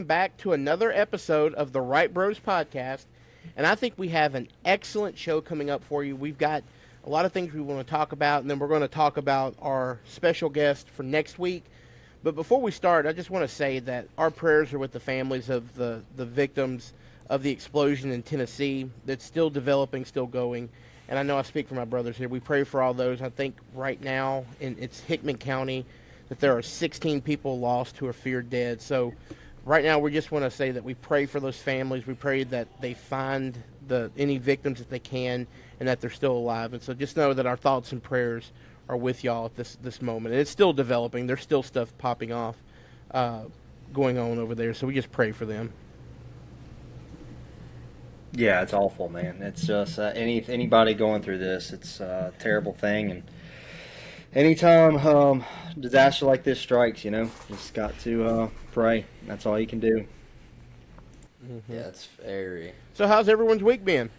back to another episode of the Right Bros podcast. And I think we have an excellent show coming up for you. We've got a lot of things we want to talk about, and then we're going to talk about our special guest for next week. But before we start, I just want to say that our prayers are with the families of the victims of the explosion in Tennessee that's still developing, still going. And I know I speak for my brothers here. We pray for all those. I think right now it's Hickman County that there are 16 people lost who are feared dead. So right now we just want to say that we pray for those families. We pray that they find any victims that they can and that they're still alive. And so just know that our thoughts and prayers are with y'all at this moment. And it's still developing. There's still stuff popping off, going on over there. So we just pray for them. Yeah, it's awful, man. It's just anybody going through this, it's a terrible thing. And anytime disaster like this strikes, just got to pray. That's all you can do. Mm-hmm. Yeah, it's very. So how's everyone's week been?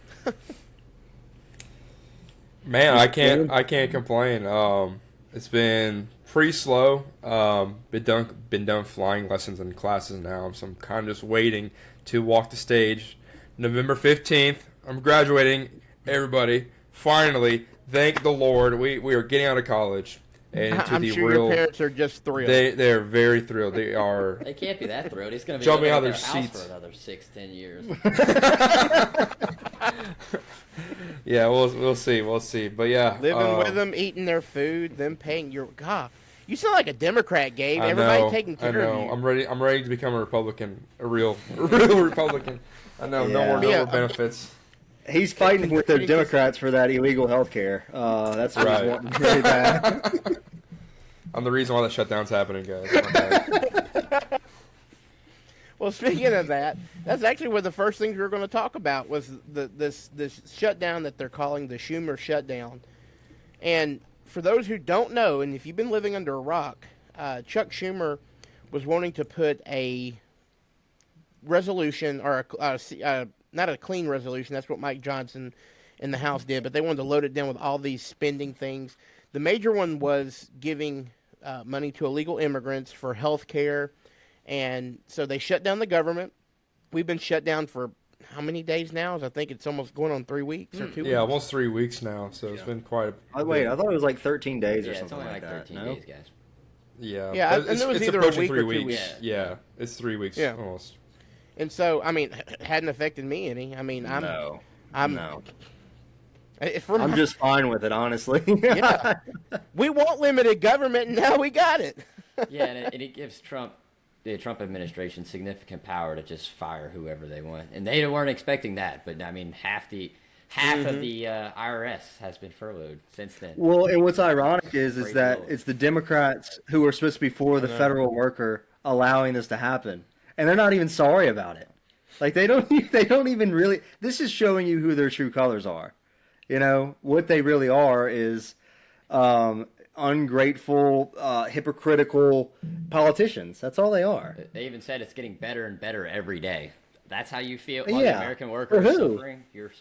Man, I can't complain. It's been pretty slow. Been done flying lessons and classes now, so I'm kind of just waiting to walk the stage. November 15th, I'm graduating. Everybody, finally, thank the Lord, we are getting out of college. And I'm sure your parents are just thrilled. They're very thrilled. They are. They can't be that thrilled. He's going to be jumping living out of in their their house seats for another 6-10 years. Yeah, we'll see. But yeah, living with them, eating their food, them paying your God. You sound like a Democrat, Gabe. I Everybody know, taking care I know. of you. I'm ready to become a Republican, a real Republican. I know, no more benefits. He's fighting with the Democrats for that illegal health care. That's what he's wanting really bad. I'm the reason why the shutdown's happening, guys. Well, speaking of that, that's actually one of the first things we were going to talk about was this shutdown that they're calling the Schumer shutdown. And for those who don't know, and if you've been living under a rock, Chuck Schumer was wanting to put a resolution, or not a clean resolution. That's what Mike Johnson in the House did, but they wanted to load it down with all these spending things. The major one was giving money to illegal immigrants for health care, and so they shut down the government. We've been shut down for how many days now? I think it's almost going on 3 weeks or 2 weeks. Yeah, almost 3 weeks now, so it's been quite a... Wait, I thought it was like 13 days or it's something only like that. 13 days, guys. Yeah, and it was either a week or 2 weeks. Yeah, it's 3 weeks almost. And so, I mean, it hadn't affected me any. I mean, No. I'm just fine with it, honestly. Yeah. We want limited government, and now we got it. Yeah, and it gives the Trump administration significant power to just fire whoever they want. And they weren't expecting that, but I mean, half of the IRS has been furloughed since then. Well, and what's ironic is that it's the Democrats who are supposed to be for the federal worker allowing this to happen, and they're not even sorry about it. Like they don't even really. This is showing you who their true colors are. What they really are is ungrateful, hypocritical politicians. That's all they are. They even said it's getting better and better every day. That's how you feel. Yeah. The American worker is suffering. You're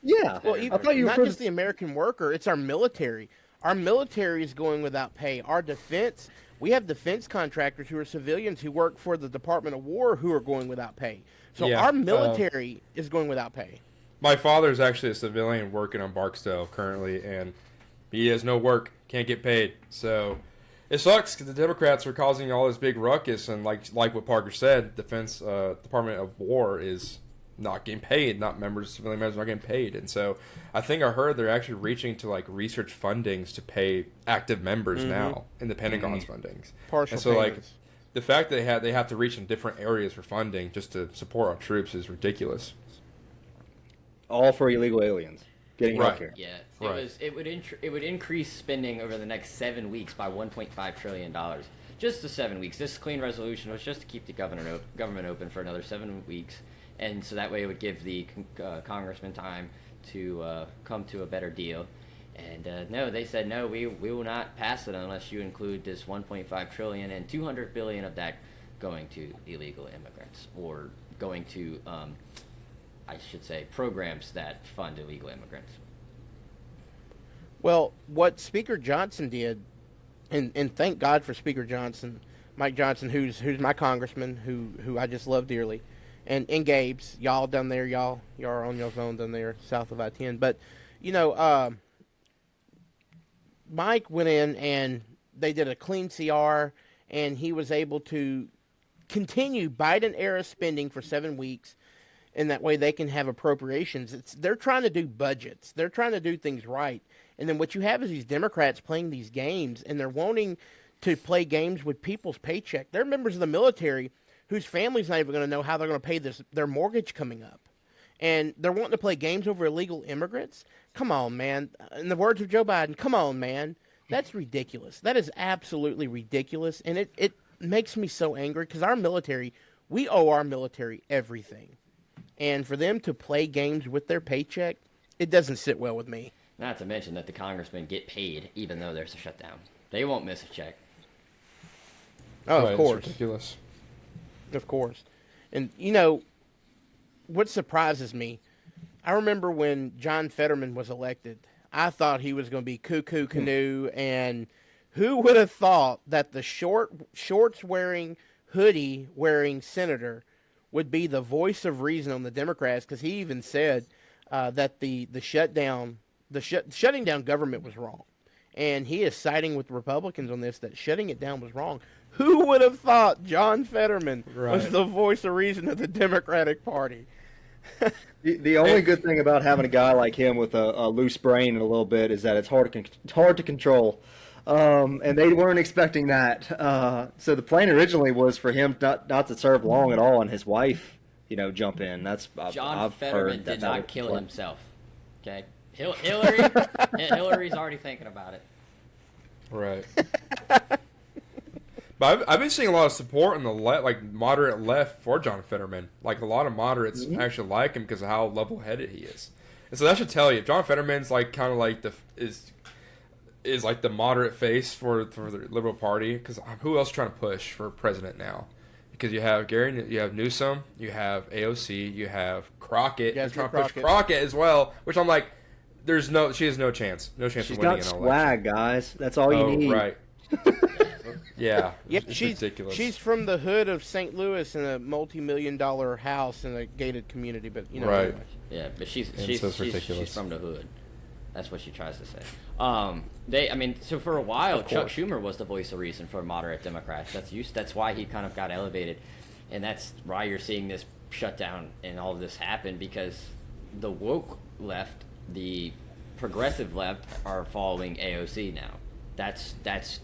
Yeah. Well, I thought you not were just the American worker; it's our military. Our military is going without pay. Our defense. We have defense contractors who are civilians who work for the Department of War who are going without pay. So our military is going without pay. My father's actually a civilian working on Barksdale currently, and he has no work, can't get paid. So it sucks because the Democrats are causing all this big ruckus, and like what Parker said, Defense Department of War is not getting paid, civilian members are not getting paid. And so I think I heard they're actually reaching to like research fundings to pay active members now in the Pentagon's fundings. Partial and so payments. Like the fact that they have to reach in different areas for funding just to support our troops is ridiculous. all for illegal aliens getting healthcare. Yeah, Right. it would increase spending over the next 7 weeks by $1.5 trillion. Just the 7 weeks. This clean resolution was just to keep the government open for another 7 weeks, and so that way it would give the congressman time to come to a better deal. And no, they said no. We will not pass it unless you include this 1.5 trillion and 200 billion of that going to illegal immigrants or going to, I should say, programs that fund illegal immigrants. Well, what Speaker Johnson did, and thank God for Speaker Johnson, Mike Johnson, who's my congressman, who I just love dearly, and Gabe's, y'all down there, y'all are on your own down there south of I-10. But Mike went in and they did a clean CR, and he was able to continue Biden-era spending for 7 weeks, and that way they can have appropriations. They're trying to do budgets. They're trying to do things right. And then what you have is these Democrats playing these games, and they're wanting to play games with people's paycheck. They're members of the military whose family's not even going to know how they're going to pay their mortgage coming up. And they're wanting to play games over illegal immigrants? Come on, man. In the words of Joe Biden, come on, man. That's ridiculous. That is absolutely ridiculous. And it makes me so angry because our military, we owe our military everything. And for them to play games with their paycheck, it doesn't sit well with me. Not to mention that the congressmen get paid even though there's a shutdown. They won't miss a check. Oh, Right, of course. It's ridiculous. Of course. And, what surprises me, I remember when John Fetterman was elected, I thought he was going to be cuckoo canoe, and who would have thought that the shorts-wearing, hoodie-wearing senator would be the voice of reason on the Democrats, because he even said that the shutting down government was wrong. And he is siding with Republicans on this, that shutting it down was wrong. Who would have thought John Fetterman was the voice of reason of the Democratic Party? The only good thing about having a guy like him with a loose brain a little bit is that it's hard to control. And they weren't expecting that. So the plan originally was for him not to serve long at all, and his wife, jump in. John Fetterman did not kill himself. Okay, Hillary's already thinking about it. Right. But I've been seeing a lot of support on the moderate left for John Fetterman. Like, a lot of moderates actually like him because of how level-headed he is. And so that should tell you, if John Fetterman's is like the moderate face for the Liberal Party, because who else is trying to push for president now? Because you have you have Newsom, you have AOC, you have Crockett. You're trying to push Crockett as well, which I'm like, she has no chance. No chance of winning an election. She's got swag, guys. That's all you need. Right. Yeah, she's ridiculous. She's from the hood of St. Louis in a multi-million-dollar house in a gated community, but right. Yeah, but she's ridiculous. She's from the hood. That's what she tries to say. So for a while, Chuck Schumer was the voice of reason for moderate Democrats. That's why he kind of got elevated, and that's why you're seeing this shutdown and all of this happen, because the woke left, the progressive left, are following AOC now. That's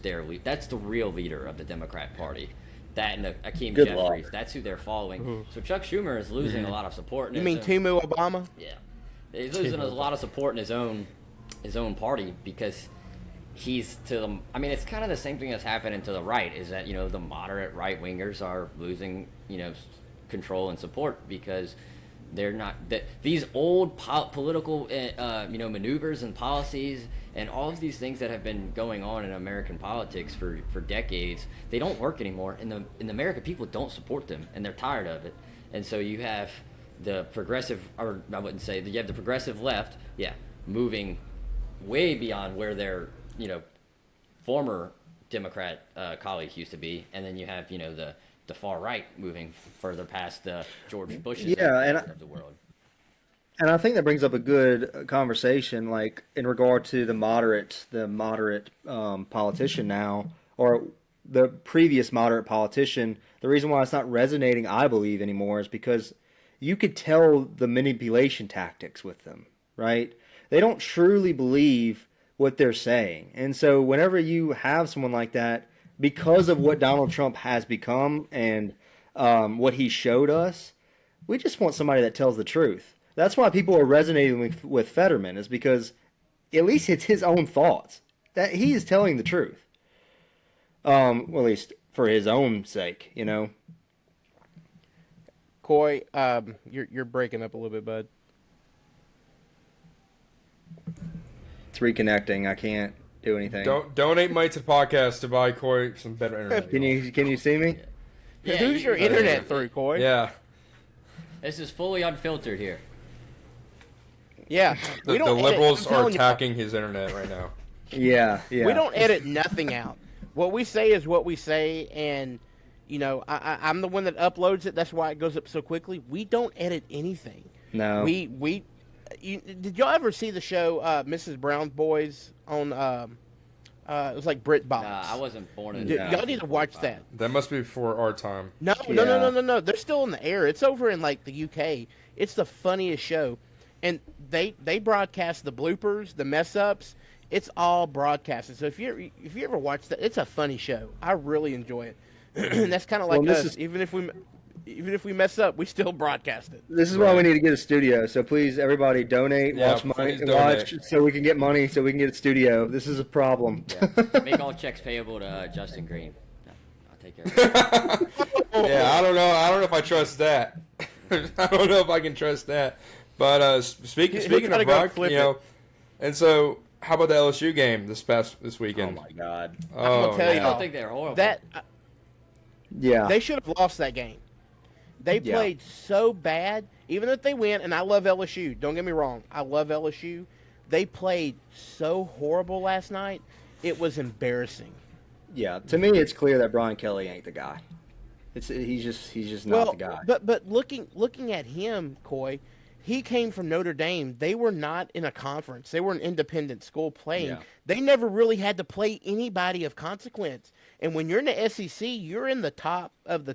the real leader of the Democrat Party. That and Akeem Jeffries, that's who they're following. Mm-hmm. So Chuck Schumer is losing a lot of support. You mean Timu Obama? Yeah, he's losing a lot of support in his own party, because he's to the. I mean, it's kind of the same thing that's happening to the right. Is that the moderate right wingers are losing control and support, because they're not these old political maneuvers and policies and all of these things that have been going on in American politics for decades. They don't work anymore, and the American people don't support them, and they're tired of it. And so you have the progressive, or I wouldn't say, you have the progressive left, moving way beyond where their former Democrat colleagues used to be, and then you have the far right moving further past the George Bushes of the world. And I think that brings up a good conversation, like in regard to the moderate politician now, or the previous moderate politician. The reason why it's not resonating, I believe, anymore is because you could tell the manipulation tactics with them, right? They don't truly believe what they're saying. And so whenever you have someone like that, because of what Donald Trump has become and what he showed us, we just want somebody that tells the truth. That's why people are resonating with Fetterman, is because at least it's his own thoughts. That he is telling the truth. Well, at least for his own sake, Coy, you're breaking up a little bit, bud. It's reconnecting. I can't do anything. Don't donate money to the podcast to buy Coy some better internet. Can you see me? Yeah, who's your internet through, Coy? Yeah. This is fully unfiltered here. Yeah. The liberals are attacking his internet right now. Yeah. We don't edit nothing out. What we say is what we say, and I'm the one that uploads it. That's why it goes up so quickly. We don't edit anything. No. Did y'all ever see the show Mrs. Brown's Boys on? It was like Brit Box. Nah, I wasn't born in. Y'all need to watch that. That must be before our time. No. They're still in the air. It's over in like the UK. It's the funniest show, and they broadcast the bloopers, the mess ups. It's all broadcasted. So if you ever watch that, it's a funny show. I really enjoy it. And that's kind of like us. Even if we mess up, we still broadcast it. This is why we need to get a studio. So please, everybody, donate, watch so we can get money, so we can get a studio. This is a problem. Yeah. Make all checks payable to Justin Green. I'll take care of it. Yeah, I don't know. I don't know if I trust that. I don't know if I can trust that. But speaking of Brock, and so how about the LSU game this weekend? Oh my God! I'll tell you, I don't think they're horrible. They should have lost that game. They played so bad, even if they win. And I love LSU. Don't get me wrong, I love LSU. They played so horrible last night. It was embarrassing. Yeah, to me, it's clear that Brian Kelly ain't the guy. He's just not the guy. But looking at him, Coy, he came from Notre Dame. They were not in a conference. They were an independent school playing. Yeah. They never really had to play anybody of consequence. And when you're in the SEC, you're in the top of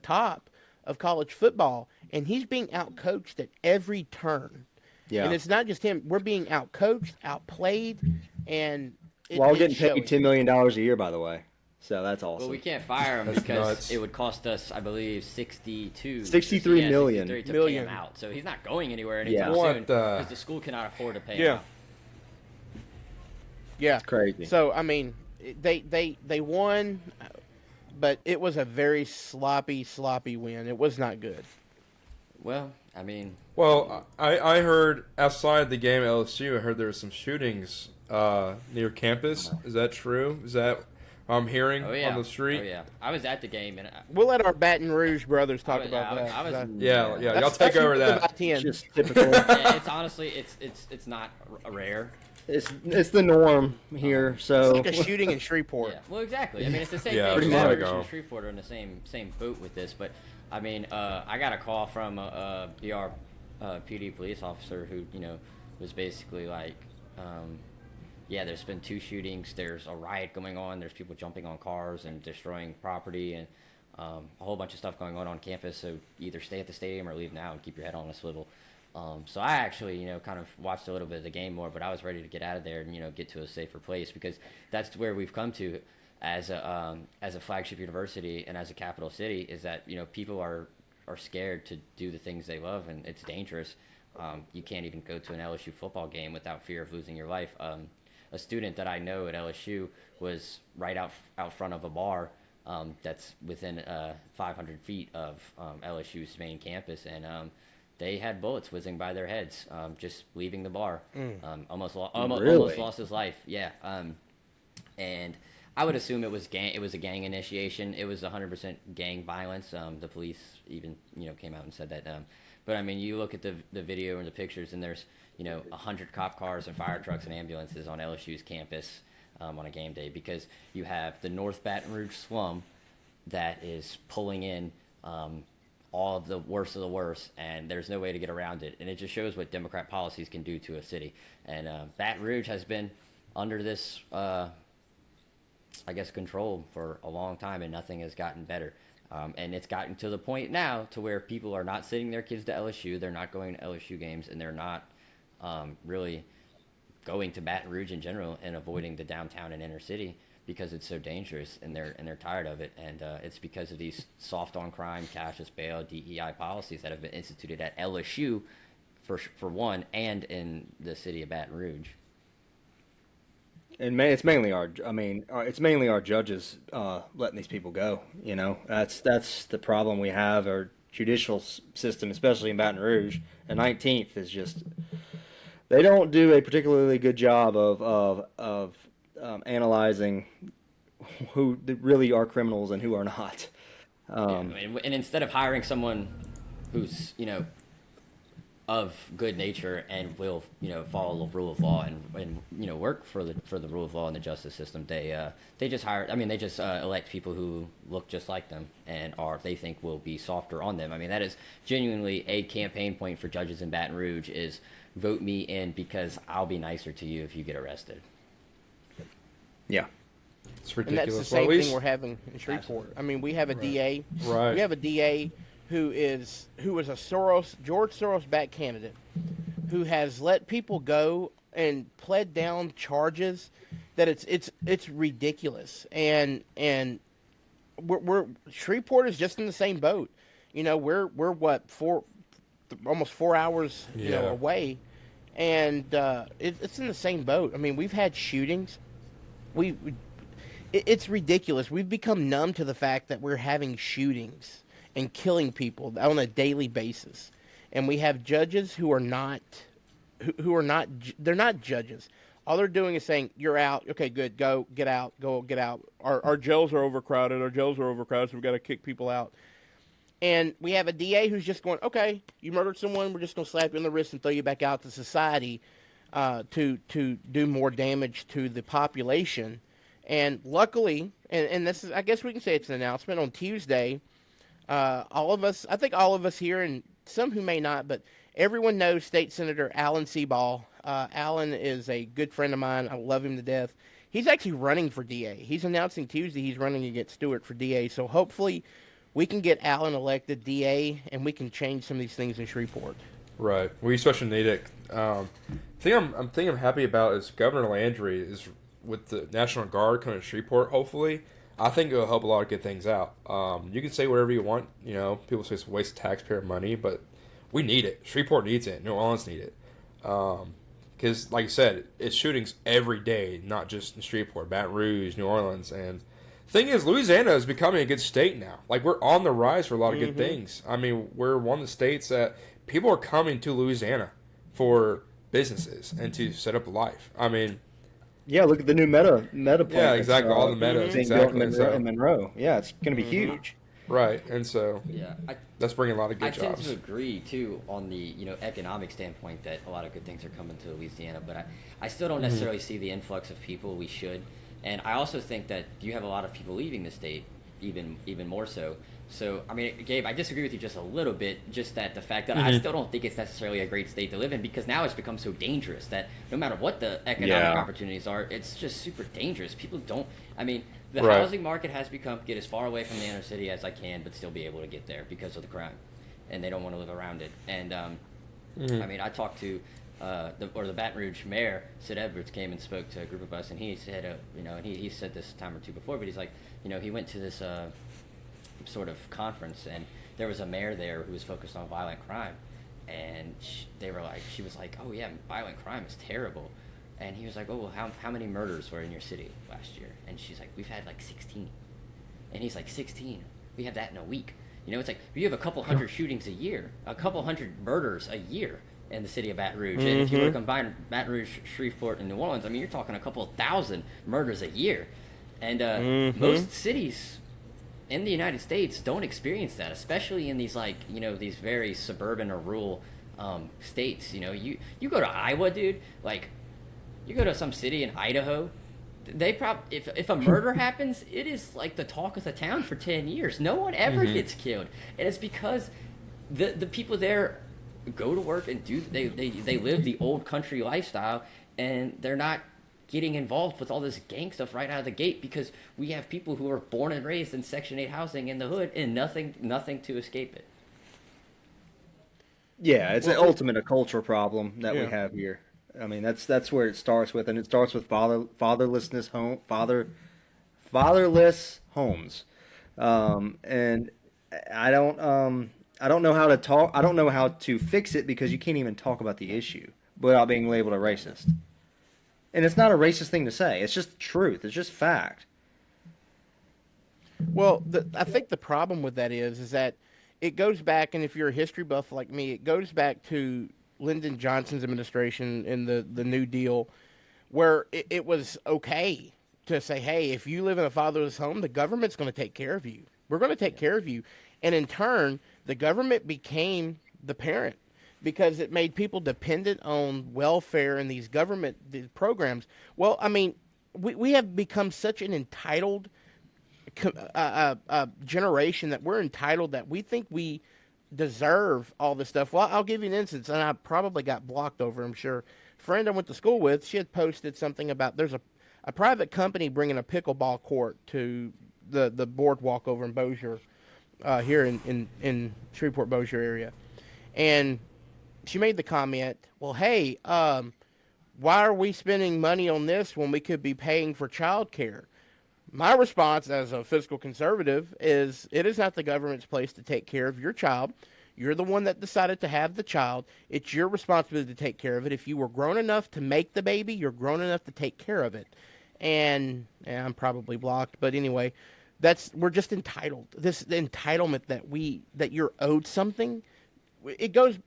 college football. And he's being outcoached at every turn. Yeah. And it's not just him. We're being outcoached, outplayed, and while getting paid $10 million a year, by the way. So that's awesome. Well, we can't fire him because it would cost us, I believe, $63 million to pay him out. So he's not going anywhere anytime soon because the school cannot afford to pay him out. Yeah, it's crazy. So I mean, they won, but it was a very sloppy win. It was not good. Well, I mean, I heard outside the game at LSU, I heard there were some shootings near campus. Is that true? Is that I'm hearing on the street? Oh, yeah. I was at the game. And we'll let our Baton Rouge brothers talk about that. Y'all take over that. It's just typical. It's honestly, it's not rare. It's the norm here. So it's like a shooting in Shreveport. Yeah. Well, exactly. I mean, it's the same thing. Baton Rouge and Shreveport are in the same boat with this. But I mean, I got a call from a BR PD police officer who was basically like. There's been 2 shootings. There's a riot going on. There's people jumping on cars and destroying property and a whole bunch of stuff going on campus. So either stay at the stadium or leave now and keep your head on a swivel. So I actually, kind of watched a little bit of the game more, but I was ready to get out of there and, get to a safer place because that's where we've come to as a flagship university and as a capital city is that, people are scared to do the things they love and it's dangerous. You can't even go to an LSU football game without fear of losing your life. A student that I know at LSU was right out front of a bar that's within 500 feet of LSU's main campus, and they had bullets whizzing by their heads just leaving the bar. Almost lost his life. Yeah, and I would assume it was a gang initiation. It was 100% gang violence. The police even came out and said that. But I mean, you look at the video and the pictures, and there's 100 cop cars and fire trucks and ambulances on LSU's campus on a game day because you have the North Baton Rouge slum that is pulling in all of the worst, and there's no way to get around it. And it just shows what Democrat policies can do to a city. And Baton Rouge has been under this, control for a long time, and nothing has gotten better. And it's gotten to the point now to where people are not sending their kids to LSU, they're not going to LSU games, and they're not really going to Baton Rouge in general and avoiding the downtown and inner city because it's so dangerous and they're tired of it. And it's because of these soft on crime, cashless bail, DEI policies that have been instituted at LSU for one, and in the city of Baton Rouge. And it's mainly our judges letting these people go. That's the problem we have. Our judicial system, especially in Baton Rouge, the 19th is just. They don't do a particularly good job of analyzing who really are criminals and who are not. And instead of hiring someone who's of good nature and will follow the rule of law and work for the rule of law and the justice system. They just hire. I mean, they just elect people who look just like them and they think will be softer on them. I mean, that is genuinely a campaign point for judges in Baton Rouge is vote me in because I'll be nicer to you if you get arrested. Yeah. It's ridiculous. And that's the same thing we're having in Shreveport. Absolutely. I mean, we have a DA. Right. We have a DA who was a George Soros-backed candidate who has let people go and pled down charges that it's ridiculous. And we're Shreveport is just in the same boat. We're what almost 4 hours away, and it's in the same boat. I mean, we've had shootings. It's ridiculous. We've become numb to the fact that we're having shootings and killing people on a daily basis, and we have judges who are not they're not judges. All they're doing is saying, "You're out. Okay, good. Go get out. Go get out. Our jails are overcrowded. So we've got to kick people out." And we have a DA who's just going, "Okay, you murdered someone. We're just going to slap you on the wrist and throw you back out to society to do more damage to the population." And luckily, and this is, I guess we can say it's an announcement, on Tuesday, all of us here, and some who may not, but everyone knows State Senator Alan Seaball. Alan is a good friend of mine. I love him to death. He's actually running for DA. He's announcing Tuesday he's running against Stewart for DA. So hopefully we can get Alan elected DA, and we can change some of these things in Shreveport. Right. We especially need it. Thing I'm happy about is Governor Landry is with the National Guard coming to Shreveport. Hopefully, I think it'll help a lot of good things out. You can say whatever you want. People say it's a waste of taxpayer money, but we need it. Shreveport needs it. New Orleans need it. Because, like you said, it's shootings every day, not just in Shreveport, Baton Rouge, New Orleans, and the thing is, Louisiana is becoming a good state now. Like, we're on the rise for a lot of good things. I mean, we're one of the states that people are coming to Louisiana for businesses and to set up a life. I mean, yeah, look at the new meta plant. Yeah, exactly. All the metas, exactly. In Monroe. Yeah, it's going to be huge. Right, and so that's bringing a lot of good jobs. I tend to agree too on the economic standpoint that a lot of good things are coming to Louisiana, but I still don't necessarily see the influx of people we should, and I also think that you have a lot of people leaving the state, even more so. So, I mean, Gabe, I disagree with you just a little bit, just that the fact that I still don't think it's necessarily a great state to live in, because now it's become so dangerous that no matter what the economic opportunities are, it's just super dangerous. People don't, I mean, the housing market has become get as far away from the inner city as I can, but still be able to get there because of the crime, and they don't want to live around it. And, I mean, I talked to the Baton Rouge mayor, Sid Edwards, came and spoke to a group of us, and he said, and he said this a time or two before, but he's like, he went to this sort of conference, and there was a mayor there who was focused on violent crime, and she was like, oh yeah, violent crime is terrible, and he was like, oh well, how many murders were in your city last year? And she's like, we've had like 16, and he's like, 16? We have that in a week. It's like you have a couple hundred shootings a year, a couple hundred murders a year in the city of Baton Rouge, and if you were to combine Baton Rouge, Shreveport, and New Orleans, I mean, you're talking a couple thousand murders a year, and most cities in the United States don't experience that, especially in these these very suburban or rural states. You go to Iowa, dude, like you go to some city in Idaho, they if a murder happens, it is like the talk of the town for 10 years. No one ever gets killed, and it's because the people there go to work and they live the old country lifestyle, and they're not getting involved with all this gang stuff right out of the gate, because we have people who are born and raised in Section 8 housing in the hood and nothing to escape it. Yeah, it's ultimate a culture problem that we have here. I mean, that's where it starts with, and it starts with fatherless homes, and I don't know how to talk. I don't know how to fix it, because you can't even talk about the issue without being labeled a racist. And it's not a racist thing to say. It's just truth. It's just fact. Well, I think the problem with that is that it goes back, and if you're a history buff like me, it goes back to Lyndon Johnson's administration in the New Deal, where it was okay to say, hey, if you live in a fatherless home, the government's going to take care of you. We're going to take care of you. And in turn, the government became the parent. because it made people dependent on welfare and these programs. Well, I mean, we have become such an entitled generation that we're entitled, that we think we deserve all this stuff. Well, I'll give you an instance, and I probably got blocked over, I'm sure. A friend I went to school with, she had posted something about there's a private company bringing a pickleball court to the boardwalk over in Bossier, here in Shreveport, Bossier area. And she made the comment, well, hey, why are we spending money on this when we could be paying for child care? My response as a fiscal conservative is, it is not the government's place to take care of your child. You're the one that decided to have the child. It's your responsibility to take care of it. If you were grown enough to make the baby, you're grown enough to take care of it. And I'm probably blocked, but anyway, we're just entitled. The entitlement that you're owed something. It goes,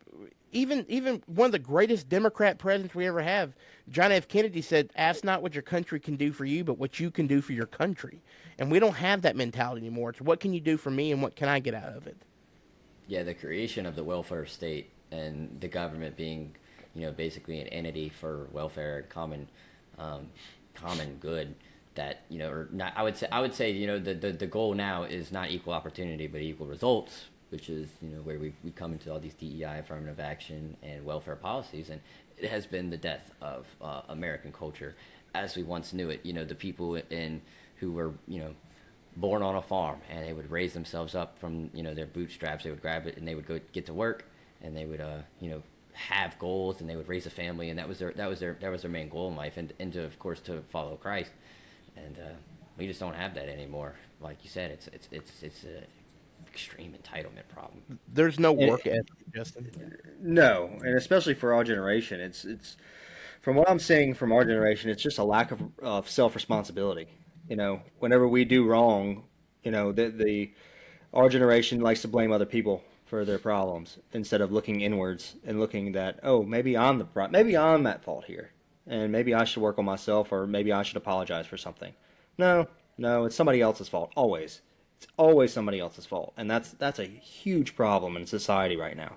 even one of the greatest Democrat presidents we ever have, John F. Kennedy, said, ask not what your country can do for you, but what you can do for your country. And we don't have that mentality anymore. It's what can you do for me and what can I get out of it? Yeah, the creation of the welfare state and the government being, basically an entity for welfare and common good, that, or not, I would say, the goal now is not equal opportunity, but equal results, which is, where we come into all these DEI, affirmative action, and welfare policies. And it has been the death of American culture as we once knew it. The people who were, born on a farm, and they would raise themselves up from, their bootstraps. They would grab it and they would go get to work, and they would, have goals, and they would raise a family, and that was their main goal in life, and of course to follow Christ. And we just don't have that anymore. Like you said, it's a extreme entitlement problem. There's no work ethic, Justin. No, and especially for our generation, it's from what I'm seeing from our generation, it's just a lack of self-responsibility. Whenever we do wrong, our generation likes to blame other people for their problems instead of looking inwards and looking that, oh, maybe I'm at fault here, and maybe I should work on myself, or maybe I should apologize for something. No, it's somebody else's fault. Always. It's always somebody else's fault, and that's a huge problem in society right now.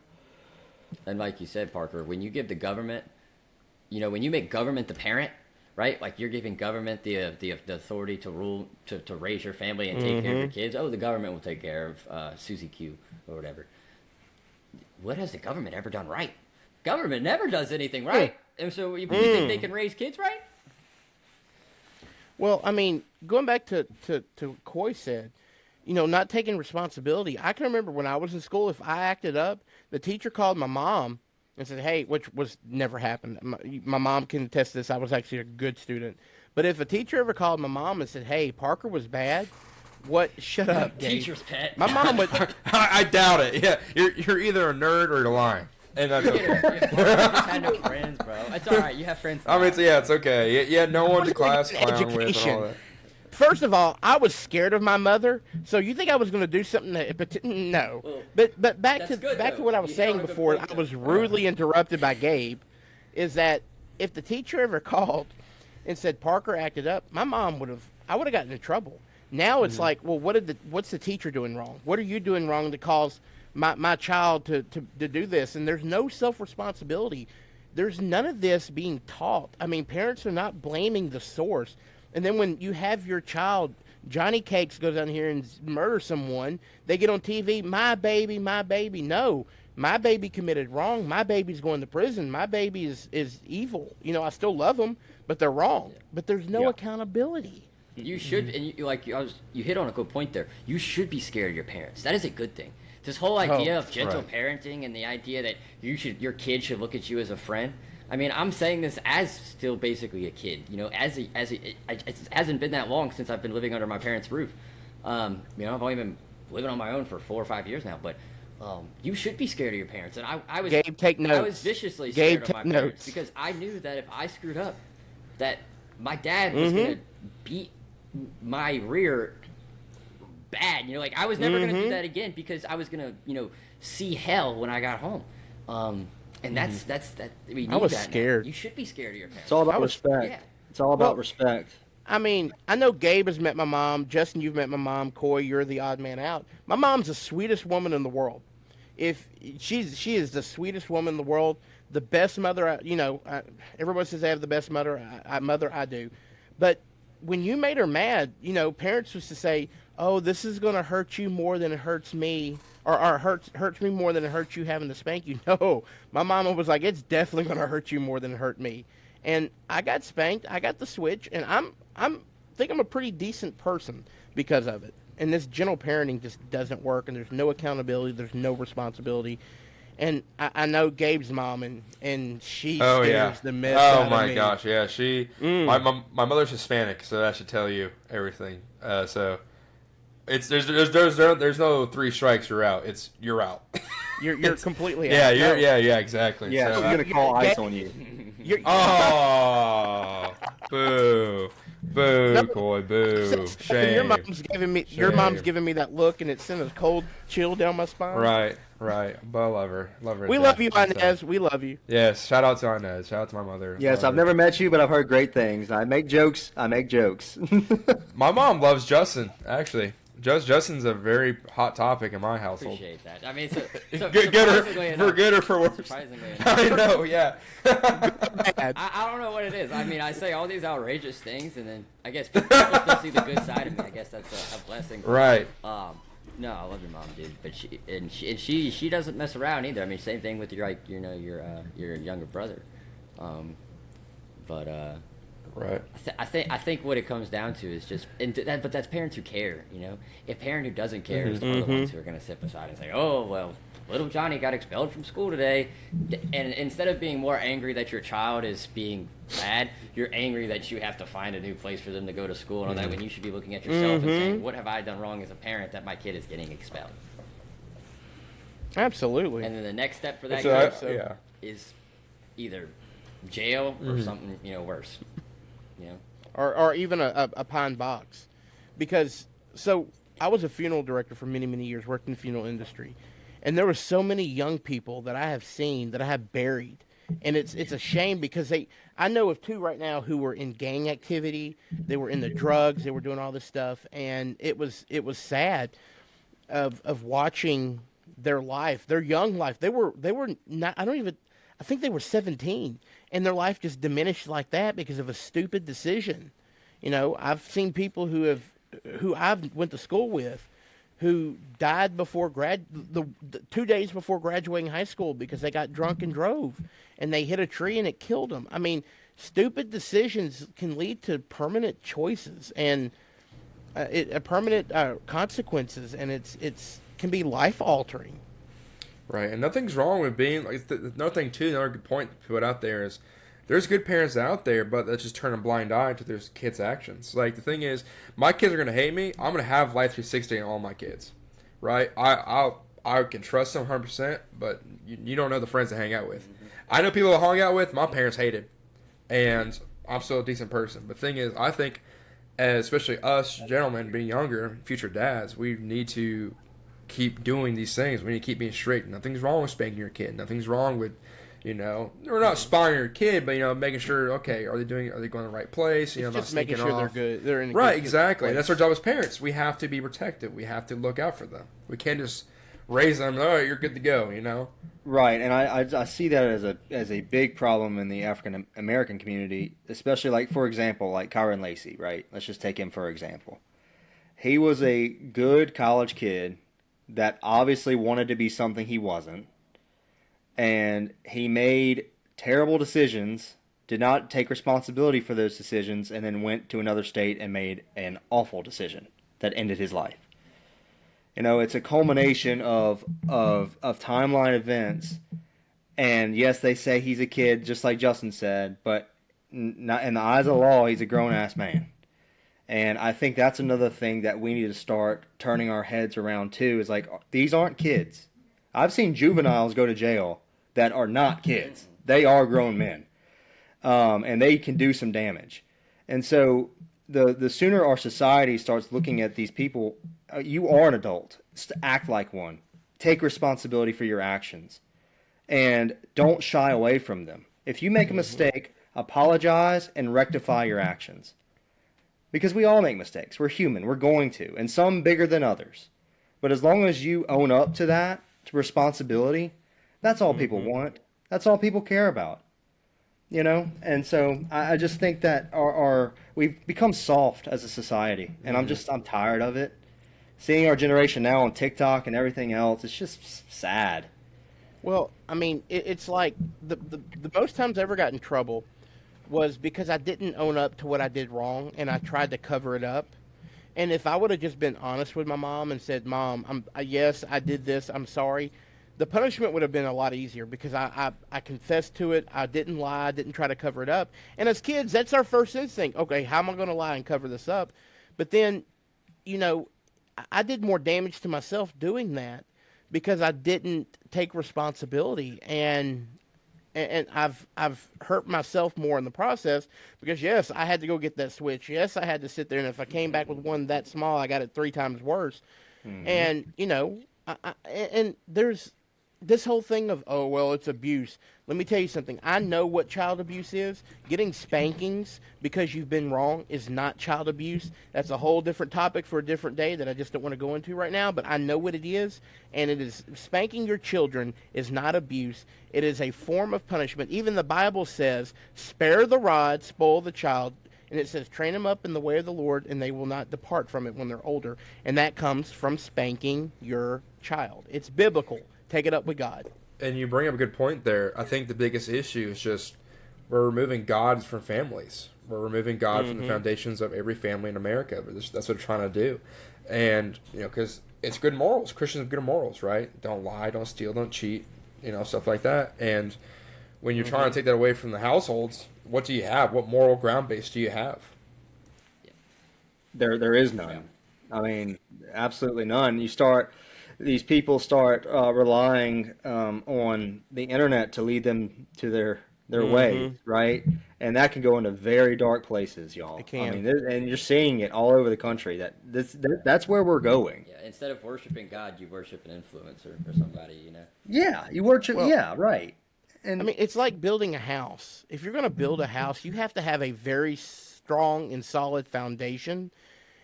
And like you said, Parker, when you give the government, when you make government the parent, right? Like you're giving government the authority to rule, to raise your family and take care of your kids. Oh, the government will take care of Susie Q or whatever. What has the government ever done right? Government never does anything right. And so you think they can raise kids right? Well, I mean, going back to what Coy said, not taking responsibility. I can remember when I was in school, if I acted up, the teacher called my mom and said, hey, which was never happened. My mom can attest to this. I was actually a good student. But if a teacher ever called my mom and said, hey, Parker was bad, shut up, Gabe. Teacher's pet. My mom would. I doubt it. Yeah, you're either a nerd or you're lying. And that's okay. You just had no friends, bro. It's all right. You have friends. I mean, it's okay. You had no one to class clown with and all that. First of all, I was scared of my mother, so you think I was going to do something no. Well, but back to what I was saying before, I was rudely interrupted by Gabe, is that if the teacher ever called and said Parker acted up, I would have gotten in trouble. Now it's like, well, what's the teacher doing wrong? What are you doing wrong to cause my child to do this? And there's no self-responsibility. There's none of this being taught. I mean, parents are not blaming the source. And then when you have your child, Johnny Cakes goes down here and murders someone, they get on TV, my baby. No, my baby committed wrong. My baby's going to prison. My baby is evil. I still love them, but they're wrong. Yeah. But there's no accountability. You should, and you hit on a good point there. You should be scared of your parents. That is a good thing. This whole idea of gentle parenting and the idea that your kid should look at you as a friend. I mean, I'm saying this as still basically a kid. It hasn't been that long since I've been living under my parents' roof. I've only been living on my own for 4 or 5 years now. But you should be scared of your parents. And I was Gabe, take notes. I was viciously scared of my parents because I knew that if I screwed up, that my dad was gonna beat my rear bad. I was never gonna do that again because I was gonna see hell when I got home. And that's we need I was that scared. Now. You should be scared of your parents. It's all about respect. Yeah. It's all about respect. I mean, I know Gabe has met my mom. Justin, you've met my mom. Coy, you're the odd man out. My mom's the sweetest woman in the world. if she is the sweetest woman in the world, the best mother. Everyone says I have the best mother. I do, but when you made her mad, parents used to say, "Oh, this is going to hurt you more than it hurts me, or hurts me more than it hurts you having to spank you." No, my mama was like, "It's definitely going to hurt you more than it hurt me." And I got spanked. I got the switch, and I'm think I'm a pretty decent person because of it. And this gentle parenting just doesn't work, and there's no accountability, there's no responsibility. And I know Gabe's mom, and she scares the mess out of me. Oh my gosh, yeah. My mother's Hispanic, so that should tell you everything. So there's no three strikes, you're out. You're out. You're completely out. Yeah, exactly. Yeah, so, she's gonna call ice on you. Oh, boo. Boo, Coy, boo. Shame. Your mom's giving me that look, and it sent a cold chill down my spine. Right. But I love her. We love you, Inez. We love you. Yes, shout out to Inez. Shout out to my mother. Yes, I've never met you, but I've heard great things. I make jokes. My mom loves Justin, actually. Justin's a very hot topic in my household. Appreciate that. I mean, for good or for worse. Surprisingly I know, yeah. I don't know what it is. I mean, I say all these outrageous things, and then I guess people still see the good side of me. I guess that's a blessing. Right. No, I love your mom, dude. But she doesn't mess around either. I mean, same thing with your younger brother. Right. I think what it comes down to is just, but that's parents who care. A parent who doesn't care is the ones who are going to sit beside and say, "Oh well, little Johnny got expelled from school today," and instead of being more angry that your child is being bad, you're angry that you have to find a new place for them to go to school and all that. When you should be looking at yourself and saying, "What have I done wrong as a parent that my kid is getting expelled?" Absolutely. And then the next step for that is either jail or something worse. Or even a pine box, because I was a funeral director for many years, worked in the funeral industry, and there were so many young people that I have seen that I have buried, and it's a shame because I know of two right now who were in gang activity, they were in the drugs, they were doing all this stuff, and it was sad of watching their life, their young life. They were not, I think they were 17, and their life just diminished like that because of a stupid decision. I've seen people who I've went to school with who died before 2 days before graduating high school because they got drunk and drove, and they hit a tree and it killed them. I mean, stupid decisions can lead to permanent choices and permanent consequences, and it's can be life altering. Right, and nothing's wrong with being like. Another thing too, another good point to put out there is, there's good parents out there, but that's just turn a blind eye to their kids' actions. Like the thing is, my kids are gonna hate me. I'm gonna have Life 360 on all my kids, right? I can trust them 100%, but you don't know the friends to hang out with. I know people I hung out with. My parents hated, and I'm still a decent person. But the thing is, I think, especially us gentlemen being younger, future dads, we need to keep doing these things. We need to keep being strict. Nothing's wrong with spanking your kid. Nothing's wrong with, we're not spying your kid, but making sure, okay, are they going to the right place? Just not making sure off. they're good. They're in a right, good exactly. place. That's our job as parents. We have to be protective. We have to look out for them. We can't just raise them. Oh, you're good to go. Right, and I see that as a big problem in the African American community, especially like, for example, like Kyron Lacey. Right, let's just take him for example. He was a good college kid that obviously wanted to be something he wasn't, and he made terrible decisions, did not take responsibility for those decisions, and then went to another state and made an awful decision that ended his life. It's a culmination of timeline events, and yes, they say he's a kid, just like Justin said, but not in the eyes of the law, he's a grown-ass man. And I think that's another thing that we need to start turning our heads around too, is like, these aren't kids. I've seen juveniles go to jail that are not kids. They are grown men. And they can do some damage. And so the sooner our society starts looking at these people, you are an adult. Act like one. Take responsibility for your actions. And don't shy away from them. If you make a mistake, apologize and rectify your actions. Because we all make mistakes. We're human. We're going to. And some bigger than others. But as long as you own up to that responsibility, that's all people want. That's all people care about. And so I just think that we've become soft as a society, and I'm tired of it. Seeing our generation now on TikTok and everything else, it's just sad. Well, I mean, it's like the most times I ever got in trouble was because I didn't own up to what I did wrong, and I tried to cover it up. And if I would have just been honest with my mom and said, "Mom, yes, I did this. I'm sorry," the punishment would have been a lot easier because I confessed to it. I didn't lie. I didn't try to cover it up. And as kids, that's our first instinct. Okay, how am I going to lie and cover this up? But then, I did more damage to myself doing that because I didn't take responsibility, and I've hurt myself more in the process because yes, I had to go get that switch. Yes, I had to sit there, and if I came back with one that small, I got it 3 times worse. And and there's this whole thing of, oh well, it's abuse. Let me tell you something. I know what child abuse is. Getting spankings because you've been wrong is not child abuse. That's a whole different topic for a different day that I just don't want to go into right now, but I know what it is, and it is spanking your children is not abuse. It is a form of punishment. Even the Bible says, spare the rod, spoil the child, and it says, train them up in the way of the Lord, and they will not depart from it when they're older. And that comes from spanking your child. It's biblical. Take it up with God. And you bring up a good point there. I think the biggest issue is just we're removing God from families. We're removing God from the foundations of every family in America. That's what they're trying to do. And, because it's good morals. Christians have good morals, right? Don't lie, don't steal, don't cheat, stuff like that. And when you're trying to take that away from the households, what do you have? What moral ground base do you have? There is none. I mean, absolutely none. These people start relying on the internet to lead them to their way, right? And that can go into very dark places, y'all. It can. I mean, and you're seeing it all over the country. That's where we're going. Yeah, instead of worshiping God, you worship an influencer or somebody, Yeah, you worship. Well, yeah, right. And I mean, it's like building a house. If you're going to build a house, you have to have a very strong and solid foundation.